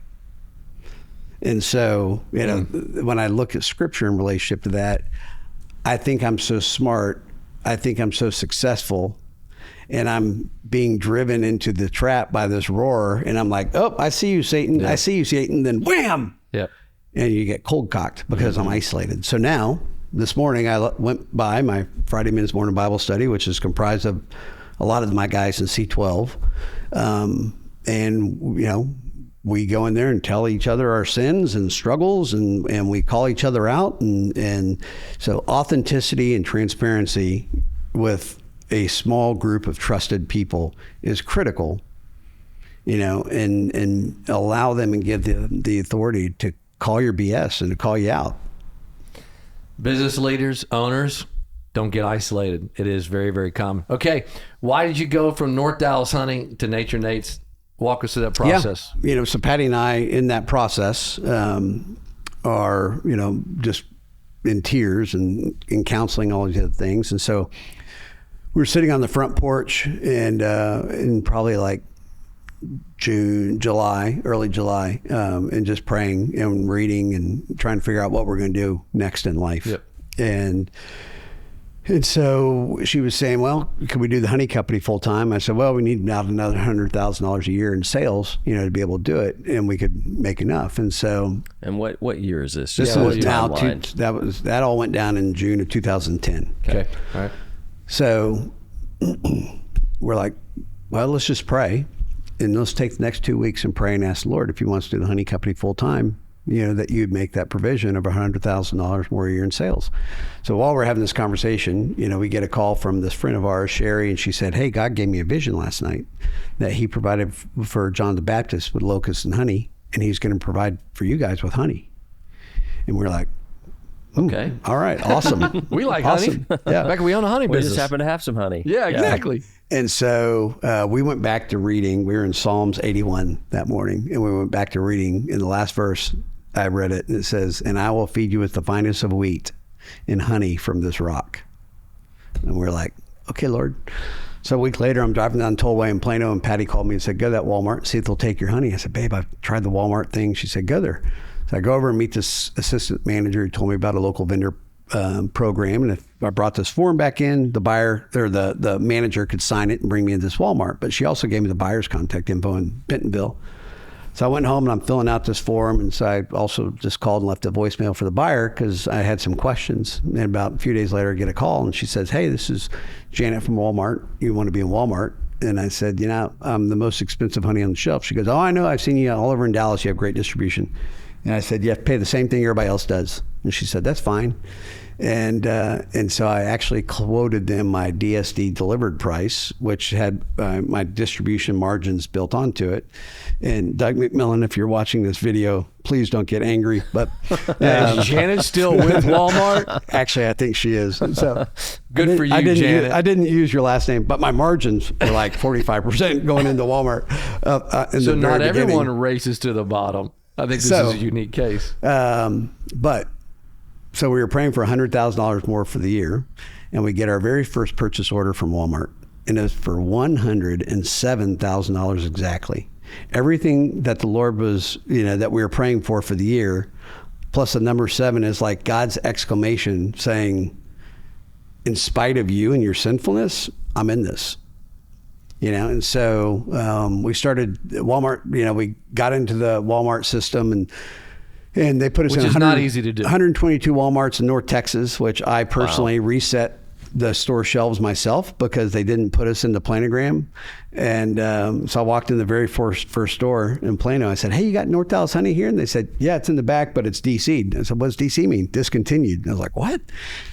And so, when I look at Scripture in relationship to that, I think I'm so smart, I think I'm so successful, and I'm being driven into the trap by this roar, and I'm like, "Oh, I see you, Satan. Yep. I see you, Satan." Then wham! Yep. And you get cold cocked because I'm isolated. So now, this morning, I went by my Friday Men's Morning Bible Study, which is comprised of a lot of my guys in C12. And, we go in there and tell each other our sins and struggles, and we call each other out. And so authenticity and transparency with a small group of trusted people is critical, and allow them and give the authority to call your BS and to call you out. Business leaders, owners, don't get isolated. It is very, very common. Okay. Why did you go from North Dallas hunting to Nature Nate's? Walk us through that process. Yeah. So Patty and I in that process are, just in tears and in counseling, all these other things. And so we were sitting on the front porch and in probably like early July, and just praying and reading and trying to figure out what we're going to do next in life. Yep. And so she was saying, well, could we do the honey company full time? I said, well, we need about another $100,000 a year in sales, to be able to do it, and we could make enough. And so, and what year is this? This is now that all went down in June of 2010. Okay. All right. So we're like, well, let's just pray, and let's take the next 2 weeks and pray and ask the Lord if He wants to do the honey company full time. That you'd make that provision of $100,000 more a year in sales. So while we're having this conversation, we get a call from this friend of ours, Sherry, and she said, hey, God gave me a vision last night that He provided for John the Baptist with locusts and honey, and He's going to provide for you guys with honey. And we're like, okay, all right, awesome. We like honey. Yeah. Back when we own a honey business. We just happen to have some honey. Yeah, exactly. And so we went back to reading. We were in Psalms 81 that morning, and we went back to reading. In the last verse, I read it, and it says, and I will feed you with the finest of wheat and honey from this rock. And we're like, okay, Lord. So a week later, I'm driving down Tollway in Plano, and Patty called me and said, go to that Walmart and see if they'll take your honey. I said, babe, I've tried the Walmart thing. She said, go there. So I go over and meet this assistant manager who told me about a local vendor program. And if I brought this form back in, the buyer or the manager could sign it and bring me into this Walmart. But she also gave me the buyer's contact info in Bentonville. So I went home and I'm filling out this form. And so I also just called and left a voicemail for the buyer because I had some questions. And about a few days later, I get a call and she says, hey, this is Janet from Walmart. You want to be in Walmart? And I said, I'm the most expensive honey on the shelf. She goes, oh, I know. I've seen you all over in Dallas. You have great distribution. And I said, you have to pay the same thing everybody else does. And she said, that's fine. And so I actually quoted them my DSD delivered price, which had my distribution margins built onto it. And Doug McMillan, if you're watching this video, please don't get angry. But is Janet still with Walmart? Actually, I think she is. So good for you, Janet. I didn't use your last name, but my margins were like 45% going into Walmart. So not everyone races to the bottom. I think this is a unique case. So we were praying for $100,000 more for the year, and we get our very first purchase order from Walmart, and it was for $107,000 exactly. Everything that the Lord was, that we were praying for the year, plus the number 7 is like God's exclamation saying, in spite of you and your sinfulness, I'm in this. And so we started Walmart, we got into the Walmart system and they put us in not easy to do. 122 Walmarts in North Texas, which I personally reset the store shelves myself because they didn't put us in the planogram. And so I walked in the very first store in Plano. I said, hey, you got North Dallas honey here? And they said, yeah, it's in the back, but it's DC'd. I said, what does DC mean? Discontinued. And I was like, what?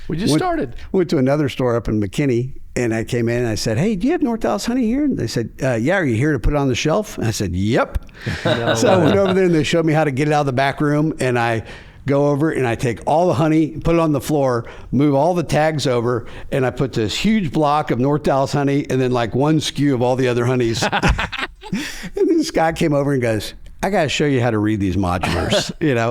We just started. Went to another store up in McKinney. And I came in and I said, hey, do you have North Dallas honey here? And they said, yeah, are you here to put it on the shelf? And I said, yep. So I went over there and they showed me how to get it out of the back room. And I go over and I take all the honey, put it on the floor, move all the tags over, and I put this huge block of North Dallas honey and then like one SKU of all the other honeys. And this guy came over and goes, I got to show you how to read these modulars,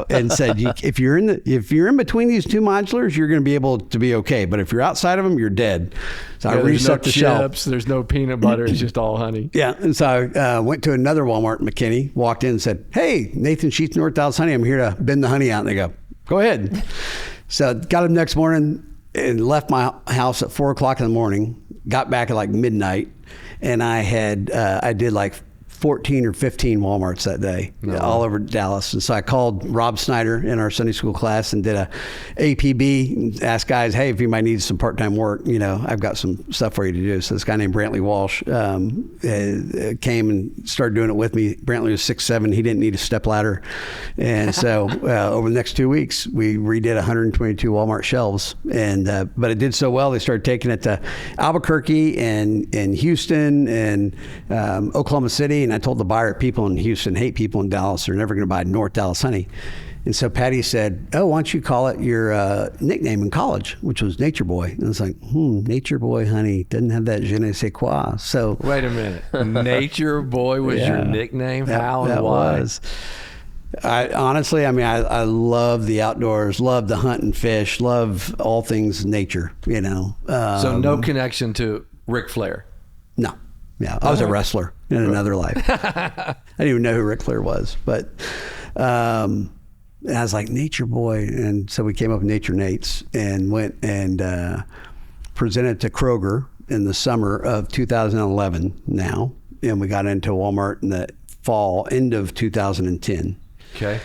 and said, if you're in between these two modulars, you're going to be able to be okay. But if you're outside of them, you're dead. So I reset the shelf. There's no peanut butter. It's just all honey. Yeah. And so I went to another Walmart in McKinney, walked in and said, hey, Nathan Sheets, North Dallas honey. I'm here to bend the honey out. And they go, go ahead. So got up next morning and left my house at 4:00 in the morning, got back at like midnight. And I did like 14 or 15 Walmarts that day, all over Dallas. And so I called Rob Snyder in our Sunday school class and did a APB and asked guys, hey, if anybody needs some part-time work, I've got some stuff for you to do. So this guy named Brantley Walsh came and started doing it with me. Brantley was 6'7". He didn't need a step ladder. And so over the next 2 weeks, we redid 122 Walmart shelves. And but it did so well, they started taking it to Albuquerque and Houston and Oklahoma City. And I told the buyer, people in Houston hate people in Dallas. They're never going to buy North Dallas honey. And so Patty said, oh, why don't you call it your nickname in college, which was Nature Boy. And I was like, Nature Boy honey doesn't have that je ne sais quoi. So wait a minute. Nature Boy was your nickname? How and why? I honestly, I mean, I love the outdoors, love the hunt and fish, love all things nature, you know. So no connection to Ric Flair? No. Yeah, I was a wrestler in another life. I didn't even know who Ric Flair was, but I was like, nature boy. And so we came up with Nature Nates and went and presented to Kroger in the summer of 2011 now. And we got into Walmart in the fall, end of 2010. Okay.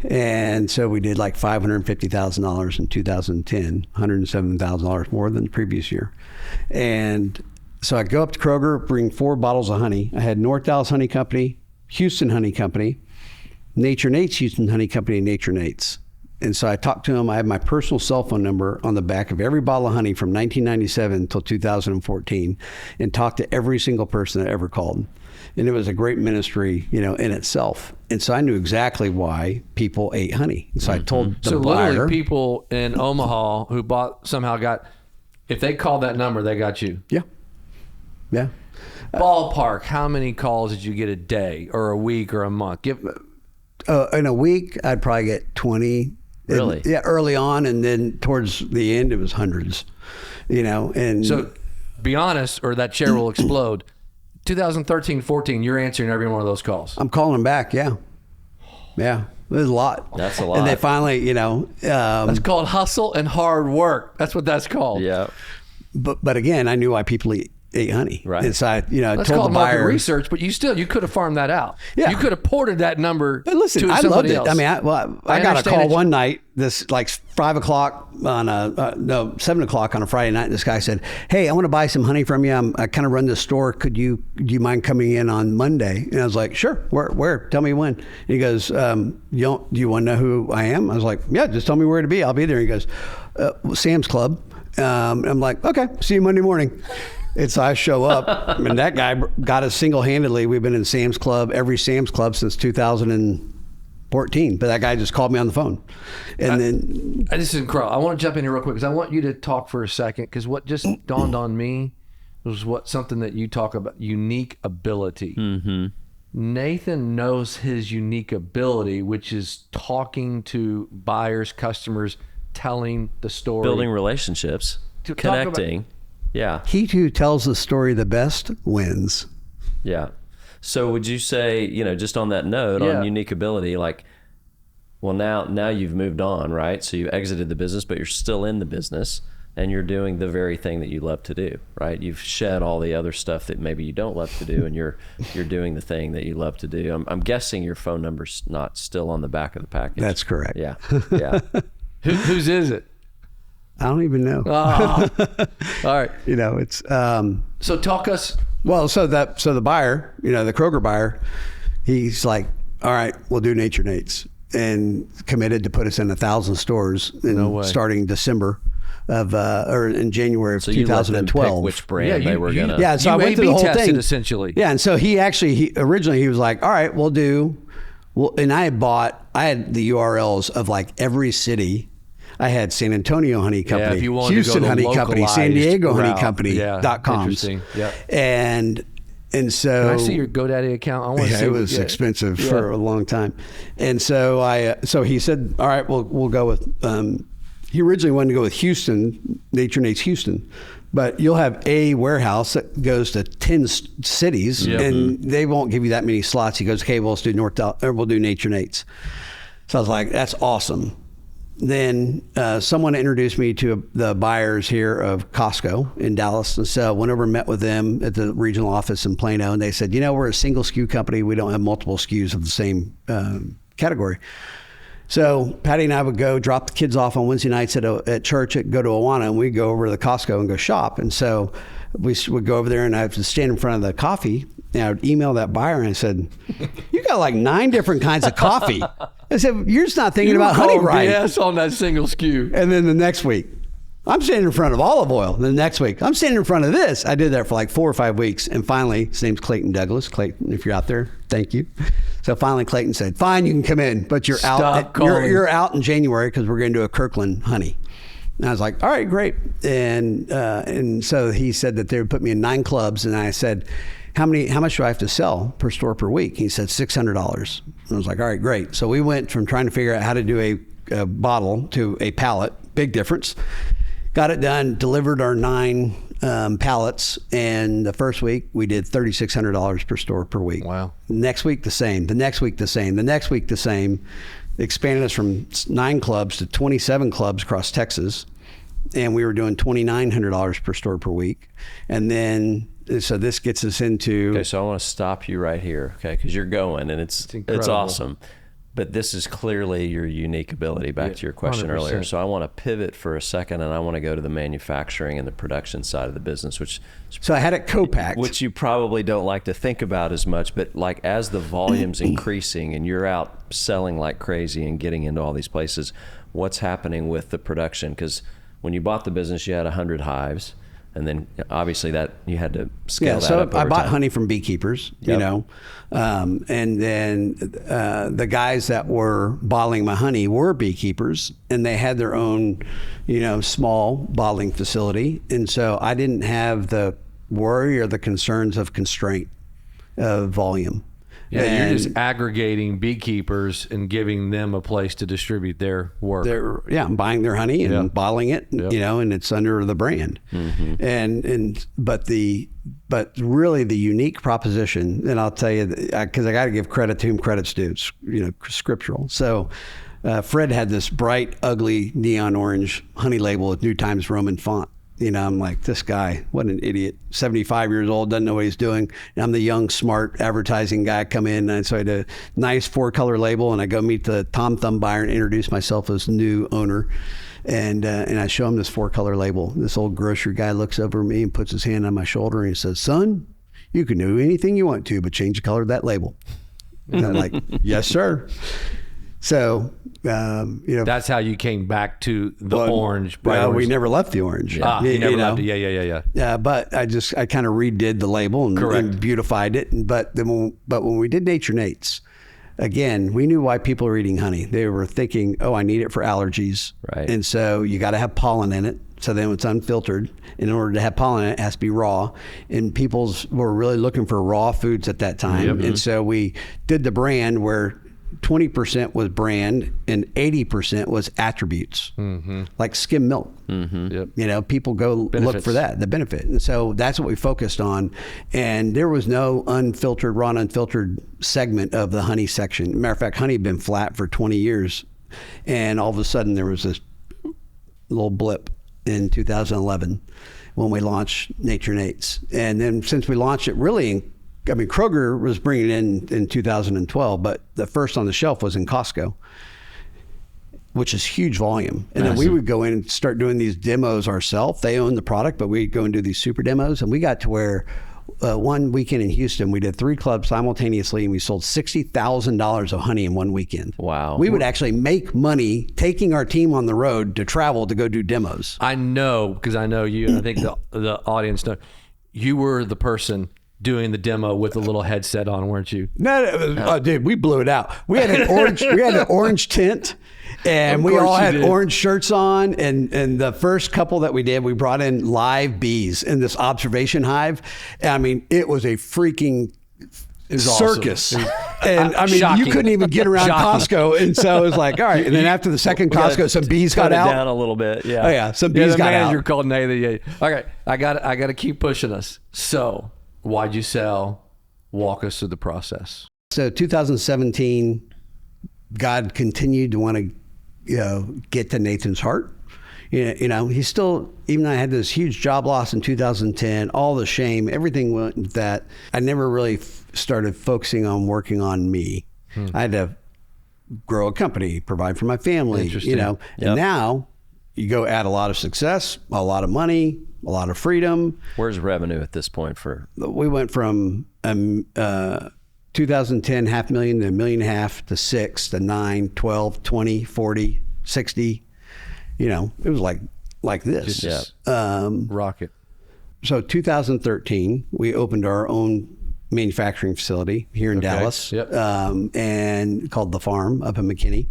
And so we did like $550,000 in 2010, $107,000 more than the previous year. And so I go up to Kroger, bring 4 bottles of honey. I had North Dallas Honey Company, Houston Honey Company, Nature Nates Houston Honey Company, and Nature Nates. And so I talked to them. I have my personal cell phone number on the back of every bottle of honey from 1997 until 2014, and talked to every single person that ever called. And it was a great ministry, you know, in itself. And so I knew exactly why people ate honey. And so I told the buyer. Literally people in Omaha who somehow got, if they called that number, they got you. Yeah. Yeah. Ballpark, how many calls did you get a day or a week or a month? In a week, I'd probably get 20. Really? Yeah, early on, and then towards the end, it was hundreds. You know, and so be honest, or that chair will explode. 2013, 14, you're answering every one of those calls. I'm calling them back. Yeah, yeah. There's a lot. That's a lot. And they finally, you know, that's called hustle and hard work. That's what that's called. Yeah. But again, I knew why people ate honey. Right. And so I, you know, That's told called the buyer. market research, but you could have farmed that out. Yeah. You could have ported that number But listen, to I somebody loved it. else. I mean, I got a understand call that one night, this like 5 o'clock on 7 o'clock on a Friday night. And this guy said, "Hey, I want to buy some honey from you. I kind of run this store. Do you mind coming in on Monday?" And I was like, "Sure. Where? Tell me when." And he goes, do you want to know who I am? I was like, "Yeah, just tell me where to be. I'll be there." He goes, "Sam's Club." I'm like, "Okay, see you Monday morning." And so I show up, and that guy got us single-handedly. We've been in Sam's Club, every Sam's Club since 2014. But that guy just called me on the phone. And then... This is incredible. I want to jump in here real quick because I want you to talk for a second, because what just dawned on me was something that you talk about, unique ability. Mm-hmm. Nathan knows his unique ability, which is talking to buyers, customers, telling the story. Building relationships, connecting. Yeah. He who tells the story the best wins. Yeah. So would you say, you know, just on that note, on unique ability, like, well, now you've moved on, right? So you exited the business, but you're still in the business and you're doing the very thing that you love to do, right? You've shed all the other stuff that maybe you don't love to do, and you're doing the thing that you love to do. I'm guessing your phone number's not still on the back of the package. That's correct. Yeah. Yeah. Whose is it? I don't even know. Oh. All right. You know, it's so talk us. Well, so the buyer, you know, the Kroger buyer, he's like, "All right, we'll do Nature Nates," and committed to put us in 1,000 stores starting December of or in January of 2012. You let them pick which brand they were gonna. Yeah, so I went through the whole thing essentially. Yeah, and so he originally he was like, "All right, we'll do." Well, and I had the URLs of like every city. I had San Antonio Honey Company, Houston Honey Company, San Diego Honey Company .com. Interesting. Yeah. And so can I see your GoDaddy account? I want to see. It was expensive for a long time. And so so he said, "All right, we'll go with." He originally wanted to go with Houston, Nature Nates Houston, but you'll have a warehouse that goes to 10 cities, and they won't give you that many slots. He goes, "Okay, well, let's do we'll do Nature Nates." So I was like, "That's awesome." Then someone introduced me to the buyers here of Costco in Dallas. And so I went over and met with them at the regional office in Plano. And they said, "You know, we're a single SKU company. We don't have multiple SKUs of the same category." So Patty and I would go drop the kids off on Wednesday nights at church, go to Awana, and we'd go over to the Costco and go shop. And so we would go over there, and I would stand in front of the coffee, and I would email that buyer, and I said, "You got like 9 different kinds of coffee." I said, "You're just not thinking about honey right." Yes, on that single SKU. And then the next week, I'm standing in front of olive oil. The next week, I'm standing in front of this. I did that for like 4 or 5 weeks. And finally, his name's Clayton Douglas. Clayton, if you're out there, thank you. So finally, Clayton said, "Fine, you can come in, but you're out. You're out in January because we're going to do a Kirkland honey." And I was like, "All right, great." And so he said that they would put me in 9 clubs. And I said, how much do I have to sell per store per week? He said $600. I was like, all right, great. So we went from trying to figure out how to do a bottle to a pallet. Big difference. Got it done, delivered our 9 pallets, and the first week we did $3,600 per store per week. Wow. Next week the same, the next week the same, the next week the same. Expanded us from 9 clubs to 27 clubs across Texas, and we were doing $2,900 per store per week. And then, so this gets us into... Okay, so I want to stop you right here, okay, because you're going, and it's awesome. But this is clearly your unique ability, back to your question 100%. Earlier. So I want to pivot for a second, and I want to go to the manufacturing and the production side of the business, which... So I had it co-packed. Which you probably don't like to think about as much, but like as the volume's increasing and you're out selling like crazy and getting into all these places, what's happening with the production? Because when you bought the business, you had 100 hives. And then obviously that you had to scale that up. So I bought honey from beekeepers, you know, and then the guys that were bottling my honey were beekeepers, and they had their own, you know, small bottling facility. And so I didn't have the worry or the concerns of constraint of volume. Yeah, and you're just aggregating beekeepers and giving them a place to distribute their work. I'm buying their honey and bottling it, you know, and it's under the brand. But really the unique proposition, and I'll tell you, because I got to give credit to whom credit's due, it's, you know, scriptural. So Fred had this bright, ugly neon orange honey label with New Times Roman font. You know, I'm like, this guy, what an idiot. 75 years old, doesn't know what he's doing. And I'm the young, smart advertising guy come in. And so I had a nice 4-color label, and I go meet the Tom Thumb buyer and introduce myself as new owner. And I show him this 4-color label. This old grocery guy looks over at me and puts his hand on my shoulder and he says, son, you can do anything you want to, but change the color of that label. And I'm like, yes, sir. So, you know, that's how you came back to the orange. Well, we never left the orange. You never left it. Yeah. But I kind of redid the label and beautified it. But when we did Nature Nates, again, we knew why people are eating honey. They were thinking, oh, I need it for allergies. Right. And so you got to have pollen in it. So then it's unfiltered. In order to have pollen in it, it has to be raw. And people were really looking for raw foods at that time. And so we did the brand where 20% was brand and 80% was attributes, like skim milk. You know, people go look for that, the benefit. And so that's what we focused on. And there was no unfiltered, raw and unfiltered segment of the honey section. Matter of fact, honey had been flat for 20 years. And all of a sudden there was this little blip in 2011 when we launched Nature Nates. And then since we launched it really Kroger was bringing it in 2012, but the first on the shelf was in Costco, which is huge volume. And then we would go in and start doing these demos ourselves. They owned the product, but we'd go and do these super demos. And we got to where one weekend in Houston, we did 3 clubs simultaneously, and we sold $60,000 of honey in one weekend. Wow. We would actually make money taking our team on the road to travel to go do demos. I know, because I know you, and I think the audience know. You were the person doing the demo with a little headset on, weren't you? No, dude, we blew it out. We had an orange tint, and we all had orange shirts on. And the first couple that we did, we brought in live bees in this observation hive. I mean, it was a freaking circus. Awesome. And I mean, Shocking. you couldn't even get around Costco. And so it was like, all right. And then after the second Costco, some bees got out. Down a little bit. Yeah. Oh yeah. Some bees got out. The manager called Nathan. Okay. I got to keep pushing us. So why'd you sell? Walk us through the process. So 2017, God continued to want to, get to Nathan's heart. You know, he still, even though I had this huge job loss in 2010, all the shame, everything went with that. I never really started focusing on working on me. I had to grow a company, provide for my family, you know, and now you go add a lot of success, a lot of money, a lot of freedom. Where's revenue at this point for? We went from 2010, $500,000 to $1.5 million to $6 million to $9 million, 12, 20, 40, 60. You know, it was like this. Rocket. So 2013, we opened our own manufacturing facility here in Dallas, and called The Farm up in McKinney.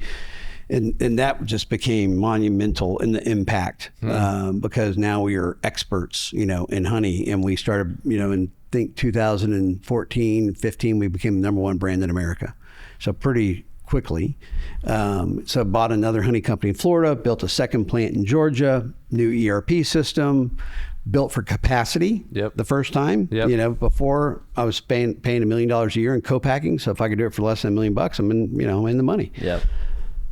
And that just became monumental in the impact, because now we are experts, you know, in honey. And we started, you know, in think 2014, 15, we became the #1 brand in America. So pretty quickly. So bought another honey company in Florida, built a second plant in Georgia, new ERP system, built for capacity the first time. You know, before I was paying $1 million a year in co-packing. So if I could do it for less than $1 million, I'm in, you know, I'm in the money.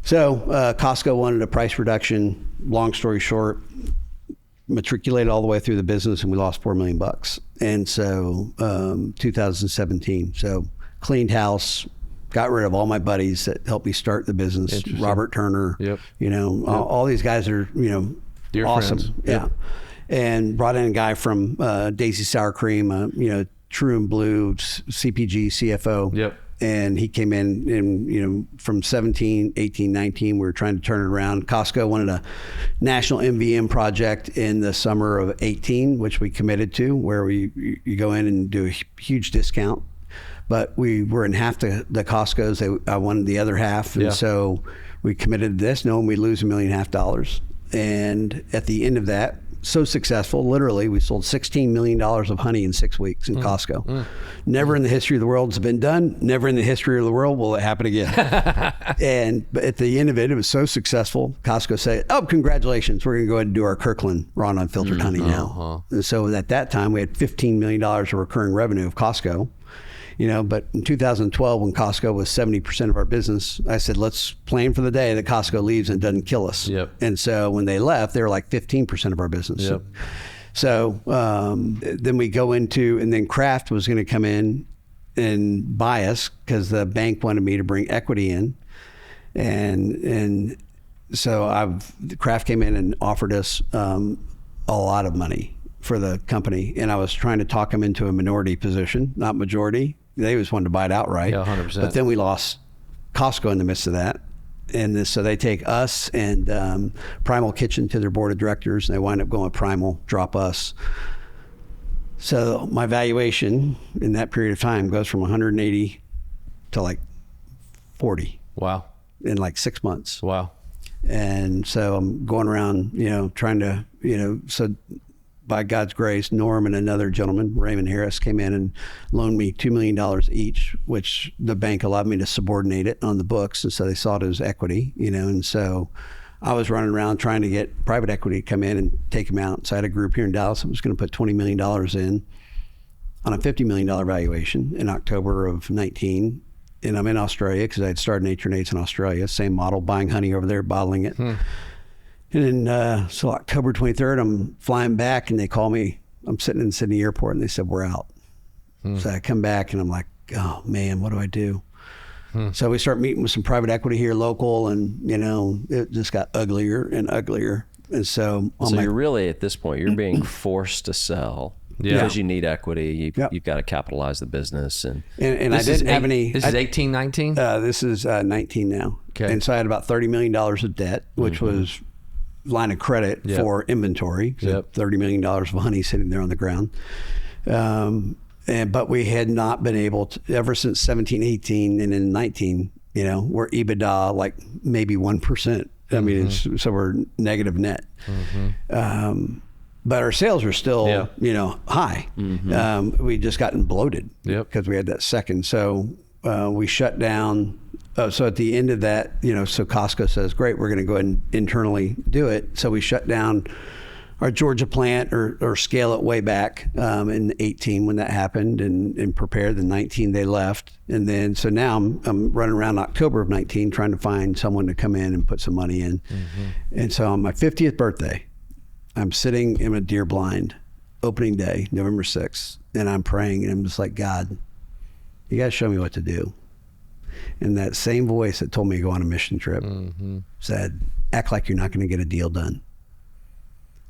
So Costco wanted a price reduction. Long story short, matriculated all the way through the business, and we lost $4 million. And so 2017, so cleaned house, got rid of all my buddies that helped me start the business. Robert Turner, you know, all these guys are, you know, dear awesome. Friends. And brought in a guy from Daisy Sour Cream, you know, True and Blue, CPG, CFO. And he came in and, you know, from 17, 18, 19, we were trying to turn it around. Costco wanted a national MVM project in the summer of 18, which we committed to, where you go in and do a huge discount. But we were in half the Costco's. I wanted the other half. And so we committed to this, knowing we'd lose $1.5 million. And at the end of that, so successful, literally, we sold $16 million of honey in 6 weeks in Costco. Never in the history of the world has it been done. Never in the history of the world will it happen again. But at the end of it, it was so successful. Costco said, "Oh, congratulations. We're going to go ahead and do our Kirkland raw and unfiltered honey now." And so at that time, we had $15 million of recurring revenue of Costco. You know, but in 2012, when Costco was 70% of our business, I said, let's plan for the day that Costco leaves and doesn't kill us. And so when they left, they were like 15% of our business. So then we go into, and then Kraft was going to come in and buy us because the bank wanted me to bring equity in. And so Kraft came in and offered us a lot of money for the company. And I was trying to talk them into a minority position, not majority. They just wanted to buy it outright. 100%. But then we lost Costco in the midst of that. And so they take us and Primal Kitchen to their board of directors, and they wind up going with Primal, drop us. So my valuation in that period of time goes from 180 to like 40. Wow. In like 6 months. Wow. And so I'm going around, you know, trying to, you know, so by God's grace, Norm and another gentleman, Raymond Harris, came in and loaned me $2 million each, which the bank allowed me to subordinate it on the books. And so they saw it as equity, you know, and so I was running around trying to get private equity to come in and take them out. So I had a group here in Dallas that was going to put $20 million in on a $50 million valuation in October of 19. And I'm in Australia because I had started Nature Nates in Australia, same model, buying honey over there, bottling it. And then, so October 23rd, I'm flying back and they call me. I'm sitting in Sydney airport and they said, we're out. So I come back and I'm like, oh man, what do I do? So we start meeting with some private equity here local, and, you know, it just got uglier and uglier. And so you're really, at this point, you're being forced to sell. Because you need equity, you've got to capitalize the business. And I didn't have any. This is 18, 19? This is 19 now. Okay. And so I had about $30 million of debt, which was line of credit for inventory. So $30 million of honey sitting there on the ground. But we had not been able to, ever since 17, 18, and then 19, you know, we're EBITDA like maybe 1%. I mean, so we're negative net. But our sales are still, you know, high. We just gotten bloated because we had that second. So we shut down. So at the end of that, you know, so Costco says, great, we're going to go ahead and internally do it. So we shut down our Georgia plant or scale it way back in 18 when that happened, and prepared. The 19 they left. And then, so now I'm running around October of 19 trying to find someone to come in and put some money in. And so on my 50th birthday, I'm sitting in a deer blind, opening day, November 6th, and I'm praying, and I'm just like, God, you got to show me what to do. And that same voice that told me to go on a mission trip said, act like you're not going to get a deal done.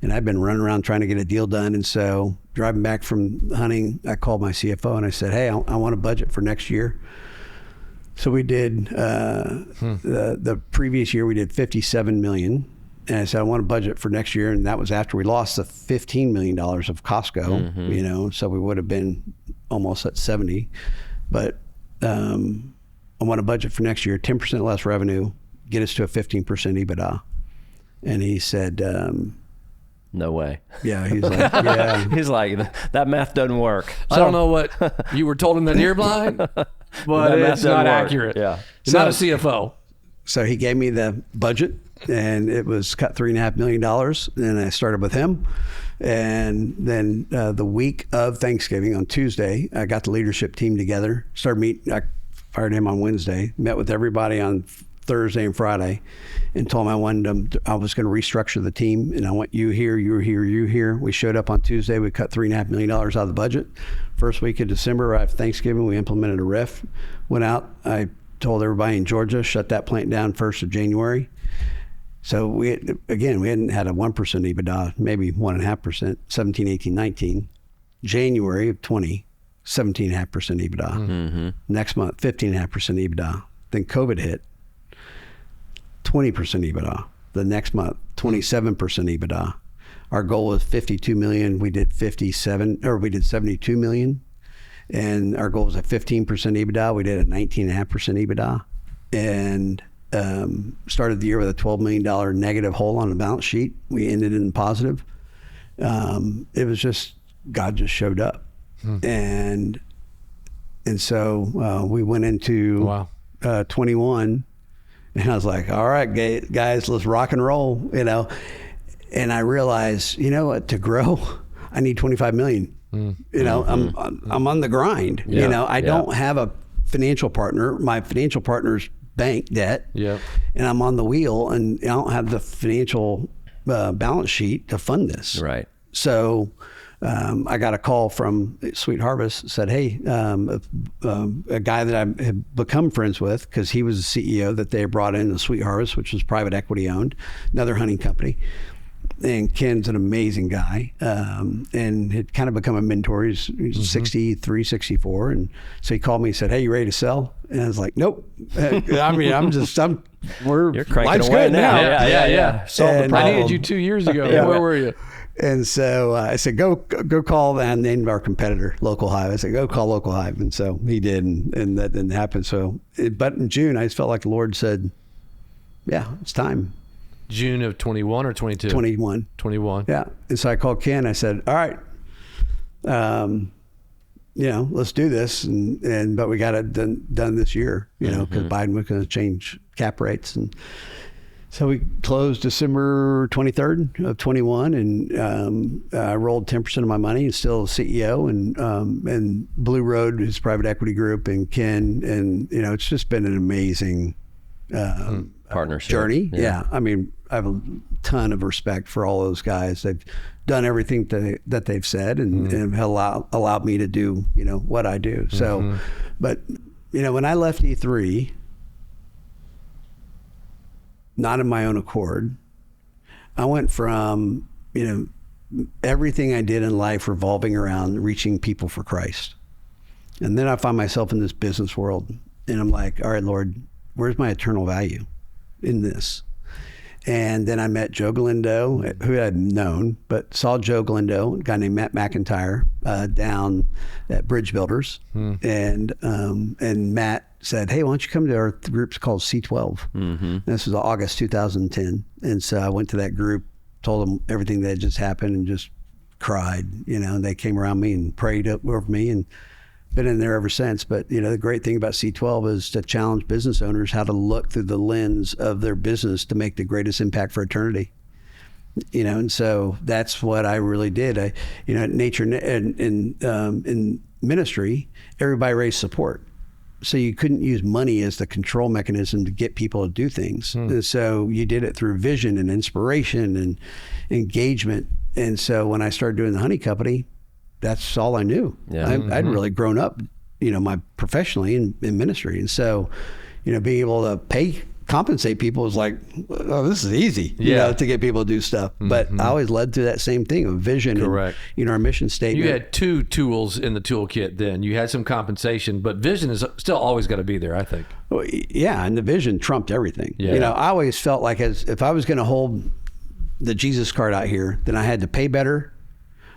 And I've been running around trying to get a deal done. And so driving back from hunting, I called my CFO and I said, hey, I want a budget for next year. So we did, the previous year we did 57 million. And I said, I want a budget for next year. And that was after we lost the $15 million of Costco, you know, so we would have been almost at 70. But I want a budget for next year, 10% less revenue, get us to a 15% EBITDA. And he said, No way. Yeah, he's like, yeah. He's like, that math doesn't work. I don't know what you were told in the deer blind, but it's not accurate. Yeah. You're not a CFO. So he gave me the budget, and it was cut $3.5 million. And I started with him. And then the week of Thanksgiving on Tuesday, I got the leadership team together, started meeting. I fired him on Wednesday, met with everybody on Thursday and Friday, and told him I was going to restructure the team, and I want you here, you here, you here. We showed up on Tuesday. We cut $3.5 million out of the budget. First week of December, right after Thanksgiving, we implemented a RIF. Went out. I told everybody in Georgia, shut that plant down 1st of January. So we hadn't had a 1% EBITDA, maybe 1.5%, 17, 18, 19. January of 20, 17.5% EBITDA. Mm-hmm. Next month, 15.5% EBITDA. Then COVID hit, 20% EBITDA. The next month, 27% EBITDA. Our goal was 52 million. We did 72 million. And our goal was a 15% EBITDA. We did a 19.5% EBITDA. And started the year with a $12 million negative hole on the balance sheet. We ended in positive. It was just, God just showed up. And so we went into 21, and I was like, all right, guys, let's rock and roll, And I realized, you know what, to grow, I need 25 million. I'm on the grind. Yeah. I don't have a financial partner. My financial partner's bank debt, and I'm on the wheel, and I don't have the financial balance sheet to fund this. Right. So I got a call from Sweet Harvest, said, hey, a guy that I had become friends with, because he was the CEO that they had brought in the Sweet Harvest, which was private equity owned, another hunting company. And Ken's an amazing guy, and had kind of become a mentor. He's 63, 64. And so he called me and said, hey, you ready to sell? And I was like, nope. You're cranking away now. Yeah. Solved the problem. I needed you 2 years ago. Where were you? And so I said, go call, and named our competitor, Local Hive. I said, go call Local Hive. And so he did, and that didn't happen. So, but in June, I just felt like the Lord said, yeah, it's time. June of 21 or 22? 21. 21. Yeah. And so I called Ken. I said, all right, let's do this. But we got it done this year, because Biden was going to change cap rates. And so we closed December 23rd of 21, and I rolled 10% of my money, and still CEO, and Blue Road, his private equity group, and Ken. And, it's just been an amazing partnership journey. Yeah. I mean, I have a ton of respect for all those guys. They've done everything that they've said, and have allowed me to do, what I do. So, but, when I left E3, not in my own accord, I went from, everything I did in life revolving around reaching people for Christ. And then I find myself in this business world, and I'm like, all right, Lord, where's my eternal value in this? And then I met Joe Galindo, who I'd known, but saw Joe Galindo, a guy named Matt McIntyre, down at Bridge Builders. And Matt said, hey, why don't you come to our group's called C12? This was August 2010. And so I went to that group, told them everything that had just happened, and just cried. They came around me and prayed over me, and been in there ever since. But the great thing about C12 is to challenge business owners how to look through the lens of their business to make the greatest impact for eternity. And so that's what I really did. At Nature and in ministry, everybody raised support. So you couldn't use money as the control mechanism to get people to do things. And so you did it through vision and inspiration and engagement. And so when I started doing the honey company, that's all I knew. Yeah. I'd really grown up, my professionally in ministry. And so, being able to compensate people was like, oh, this is easy, to get people to do stuff. But I always led to that same thing of vision. Correct. And, our mission statement. You had two tools in the toolkit then. You had some compensation, but vision is still always got to be there, I think. Well, yeah, and the vision trumped everything. Yeah. I always felt like if I was going to hold the Jesus card out here, then I had to pay better.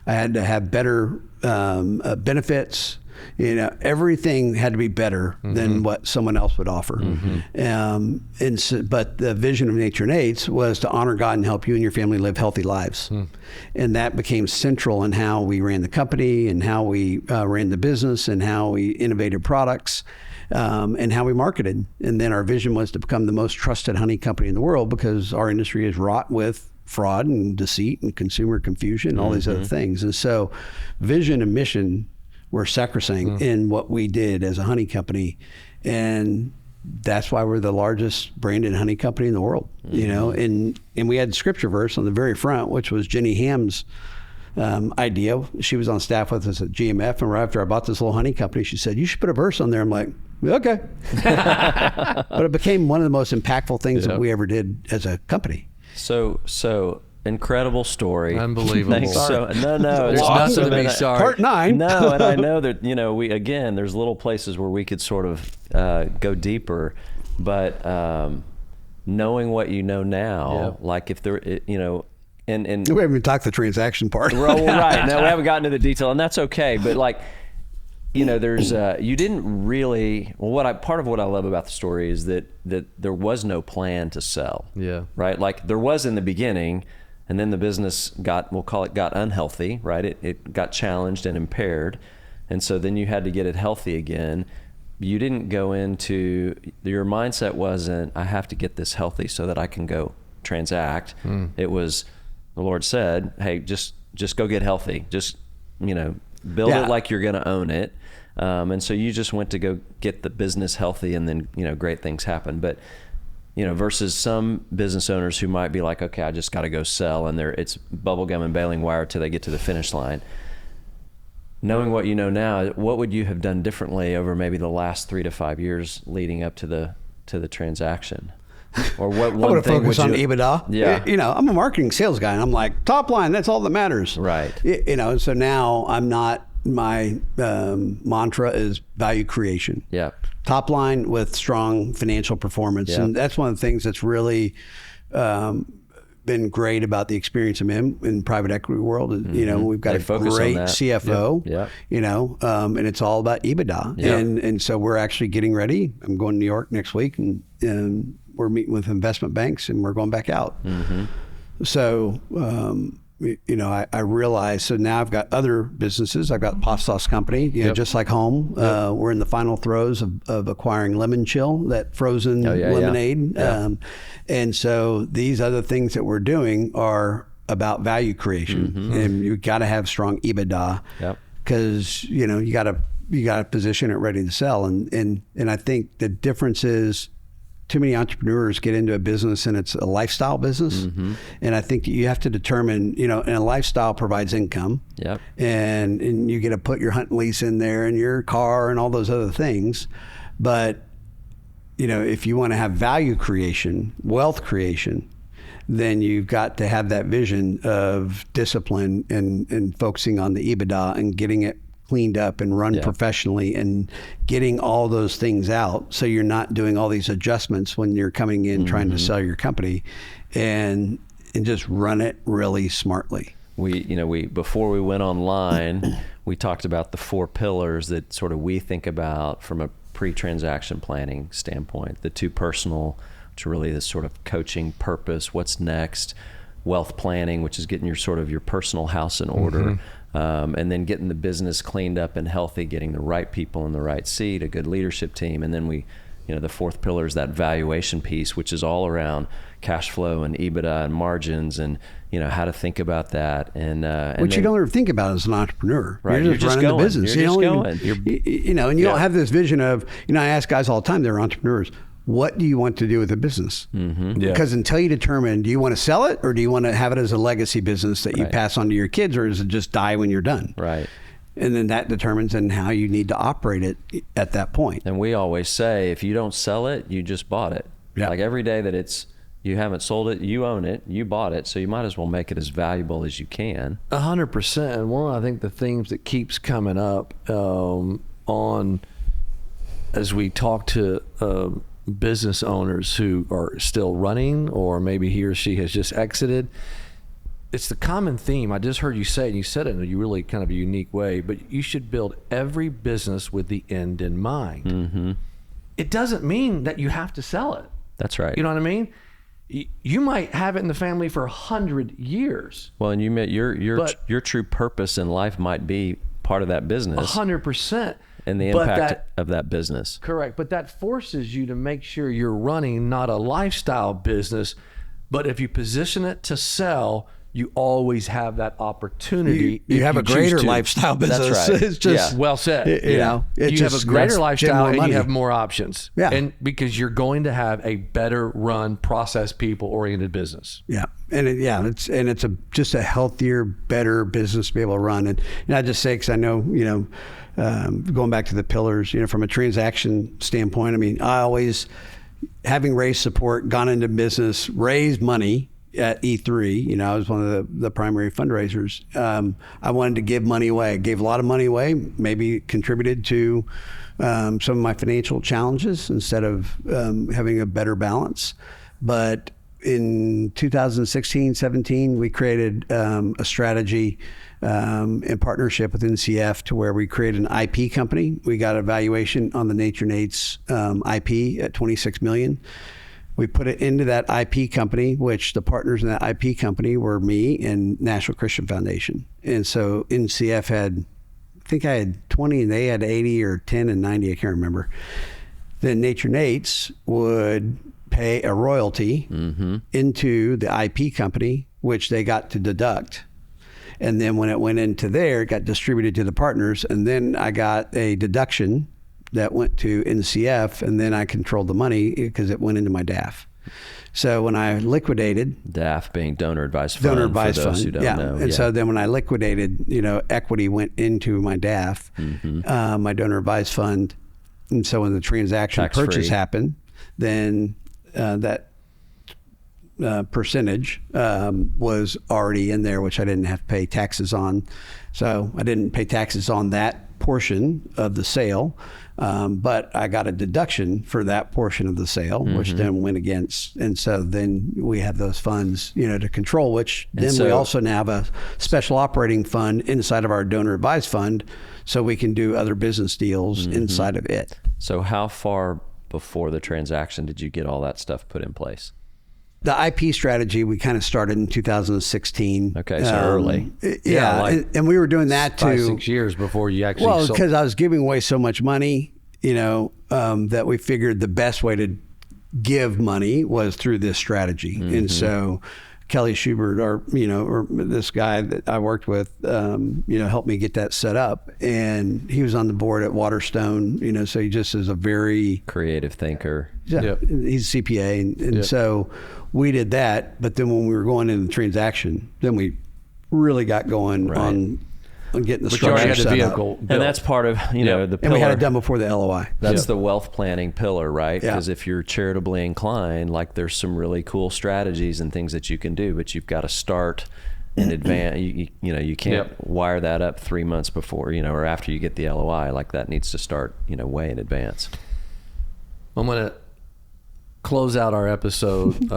I had to have better benefits. You know, everything had to be better than what someone else would offer. But the vision of Nature and Aids was to honor God and help you and your family live healthy lives. And that became central in how we ran the company and how we ran the business and how we innovated products. And how we marketed. And then our vision was to become the most trusted honey company in the world, because our industry is wrought with fraud and deceit and consumer confusion and all these other things. And so vision and mission were sacrosanct in what we did as a honey company. And that's why we're the largest branded honey company in the world, you know, and we had scripture verse on the very front, which was Jenny Ham's idea. She was on staff with us at GMF, and right after I bought this little honey company, she said, "You should put a verse on there." I'm like, okay. But it became one of the most impactful things that we ever did as a company. So incredible story. Unbelievable. Thanks. No, There's nothing to be sorry. Part 9. No, and I know that, you know, there's little places where we could sort of go deeper, but knowing what you know now, like if there, you know, and we haven't even talked the transaction part. Well, right. No, we haven't gotten to the detail, and that's okay. But like, you know, there's you didn't really. Well, part of what I love about the story is that there was no plan to sell. Yeah. Right. Like there was in the beginning, and then the business got unhealthy. Right. It got challenged and impaired, and so then you had to get it healthy again. You didn't go into, your mindset wasn't, I have to get this healthy so that I can go transact. It was, the Lord said, hey, just go get healthy. Just, you know, build it like you're going to own it. And so you just went to go get the business healthy, and then, you know, great things happen. But, you know, versus some business owners who might be like, okay, I just got to go sell, and it's bubblegum and baling wire till they get to the finish line. Knowing what you know now, what would you have done differently over maybe the last 3 to 5 years leading up to the transaction? Or what one I would have thing focused on EBITDA. Yeah. You know, I'm a marketing sales guy, and I'm like, top line, that's all that matters. Right. You know, so now I'm not, my mantra is value creation. Yeah. Top line with strong financial performance. Yeah. And that's one of the things that's really been great about the experience I'm in private equity world. You know, we've got a great CFO, you know, and it's all about EBITDA. Yeah. And so we're actually getting ready. I'm going to New York next week, and we're meeting with investment banks, and we're going back out. So, you know, I realize, so now I've got other businesses. I've got pasta sauce company, you know, just like home. We're in the final throes of acquiring Lemon Chill, that frozen lemonade. Yeah. And so these other things that we're doing are about value creation, and you've got to have strong EBITDA, because, you know, you got to position it ready to sell. And I think the difference is, too many entrepreneurs get into a business and it's a lifestyle business. And I think you have to determine, you know, and a lifestyle provides income. And you get to put your hunt lease in there and your car and all those other things. But, you know, if you want to have value creation, wealth creation, then you've got to have that vision of discipline and focusing on the EBITDA and getting it cleaned up and run professionally, and getting all those things out, so you're not doing all these adjustments when you're coming in trying to sell your company, and just run it really smartly. We before we went online, we talked about the 4 pillars that sort of we think about from a pre-transaction planning standpoint. The 2 personal, which are really this sort of coaching purpose, what's next, wealth planning, which is getting your personal house in order. And then getting the business cleaned up and healthy, getting the right people in the right seat, a good leadership team. And then the 4th pillar is that valuation piece, which is all around cash flow and EBITDA and margins, and, you know, how to think about that. And which you don't ever think about as an entrepreneur. Right. You're just running the business. You're just going. And you don't have this vision of, you know, I ask guys all the time, they're entrepreneurs, what do you want to do with the business? Because until you determine, do you want to sell it, or do you want to have it as a legacy business that you pass on to your kids, or does it just die when you're done? Right. And then that determines then how you need to operate it at that point. And we always say, if you don't sell it, you just bought it. Like every day that you haven't sold it, you own it, you bought it, so you might as well make it as valuable as you can. 100%. And one of, I think, the themes that keeps coming up on, as we talk to business owners who are still running, or maybe he or she has just exited, it's the common theme. I just heard you say it, and you said it in a really kind of a unique way, but you should build every business with the end in mind. Mm-hmm. It doesn't mean that you have to sell it. That's right. You know what I mean? You might have it in the family for 100 years. Well, and you meant your true purpose in life might be part of that business. 100%. And the impact of that business. Correct. But that forces you to make sure you're running not a lifestyle business, but if you position it to sell, you always have that opportunity. You have a greater lifestyle business. That's right. It's just well said. You know, you have a greater lifestyle and you have more options. Yeah. And because you're going to have a better run, process, people oriented business. Yeah. And it's just a healthier, better business to be able to run. And I just say, because I know, going back to the pillars, from a transaction standpoint, I mean, I always, having raised support, gone into business, raised money at E3, I was one of the primary fundraisers. I wanted to give money away. I gave a lot of money away, maybe contributed to some of my financial challenges instead of having a better balance. But in 2016, 17, we created a strategy in partnership with NCF to where we created an IP company. We got a valuation on the Nature Nates IP at $26 million. We put it into that IP company, which the partners in that IP company were me and National Christian Foundation. And so NCF I think I had 20 and they had 80 or 10 and 90, I can't remember. Then Nature Nates would pay a royalty into the IP company, which they got to deduct. And then when it went into there, it got distributed to the partners. And then I got a deduction that went to NCF, and then I controlled the money because it went into my DAF. So when I liquidated, DAF being donor advised fund, for those who don't know. And so then when I liquidated, equity went into my DAF, my donor advised fund. And so when the transaction purchase happened, then that percentage was already in there, which I didn't have to pay taxes on. So I didn't pay taxes on that portion of the sale, but I got a deduction for that portion of the sale, which then went against. And so then we have those funds, to control, which then we also now have a special operating fund inside of our donor advised fund, so we can do other business deals inside of it. So how far before the transaction did you get all that stuff put in place? The IP strategy, we kind of started in 2016. Okay, so early. Yeah, and we were doing that 5-6 years before you actually sold. because I was giving away so much money, that we figured the best way to give money was through this strategy. And so Kelly Schubert, or this guy that I worked with, helped me get that set up. And he was on the board at Waterstone, so he just is a very creative thinker. Yeah, he's a CPA. And so we did that. But then when we were going into the transaction, then we really got going on getting the structure set up. And that's part of, the pillar. And we had it done before the LOI. That's the wealth planning pillar, right? Because if you're charitably inclined, like there's some really cool strategies and things that you can do, but you've got to start in advance. You can't wire that up 3 months before, or after you get the LOI. Like that needs to start, way in advance. I'm going to close out our episode,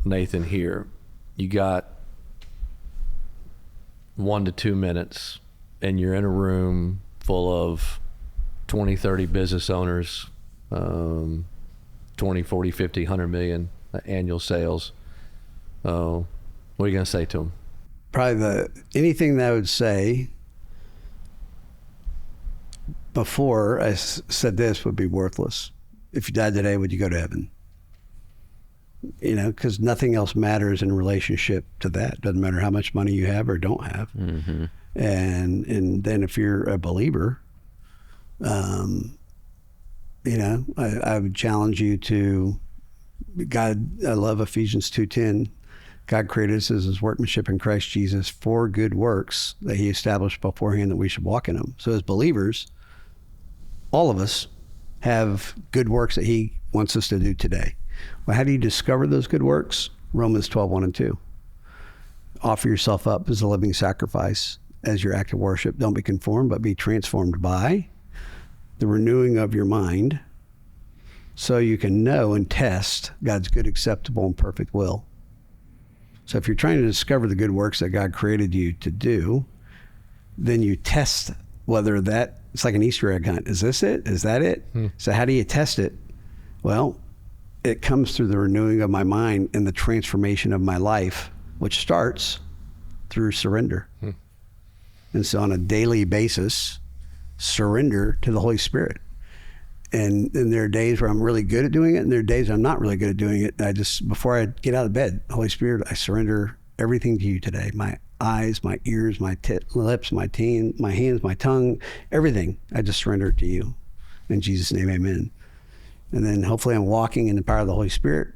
Nathan, here. You got 1 to 2 minutes, and you're in a room full of 20, 30 business owners, 20, 40, 50, 100 million annual sales. What are you going to say to them? Probably anything that I would say before I said this would be worthless. If you died today, would you go to heaven? Because nothing else matters in relationship to that. Doesn't matter how much money you have or don't have. And then if you're a believer, I would challenge you to, God, I love Ephesians 2:10. God created us as his workmanship in Christ Jesus for good works that he established beforehand that we should walk in them. So as believers, all of us have good works that he wants us to do today. Well, how do you discover those good works? Romans 12:1 and 2. Offer yourself up as a living sacrifice as your act of worship. Don't be conformed, but be transformed by the renewing of your mind, so you can know and test God's good, acceptable, and perfect will. So if you're trying to discover the good works that God created you to do, then you test whether that, it's like an Easter egg hunt. Is this it? Is that it? So how do you test it? Well, it comes through the renewing of my mind and the transformation of my life, which starts through surrender. And so on a daily basis, surrender to the Holy Spirit. And there are days where I'm really good at doing it, and there are days I'm not really good at doing it. I just, before I get out of bed, Holy Spirit, I surrender everything to you today. My eyes, my ears, my lips, my hands, my tongue, everything. I just surrender it to you. In Jesus' name, amen. And then hopefully I'm walking in the power of the Holy Spirit,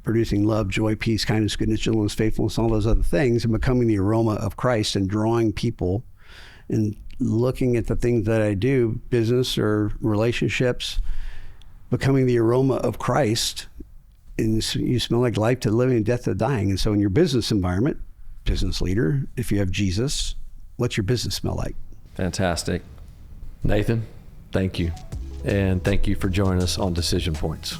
producing love, joy, peace, kindness, goodness, gentleness, faithfulness, all those other things, and becoming the aroma of Christ and drawing people and looking at the things that I do, business or relationships, becoming the aroma of Christ. And you smell like life to the living and death to the dying. And so in your business environment, business leader, if you have Jesus, what's your business smell like? Fantastic. Nathan, thank you. And thank you for joining us on Decision Points.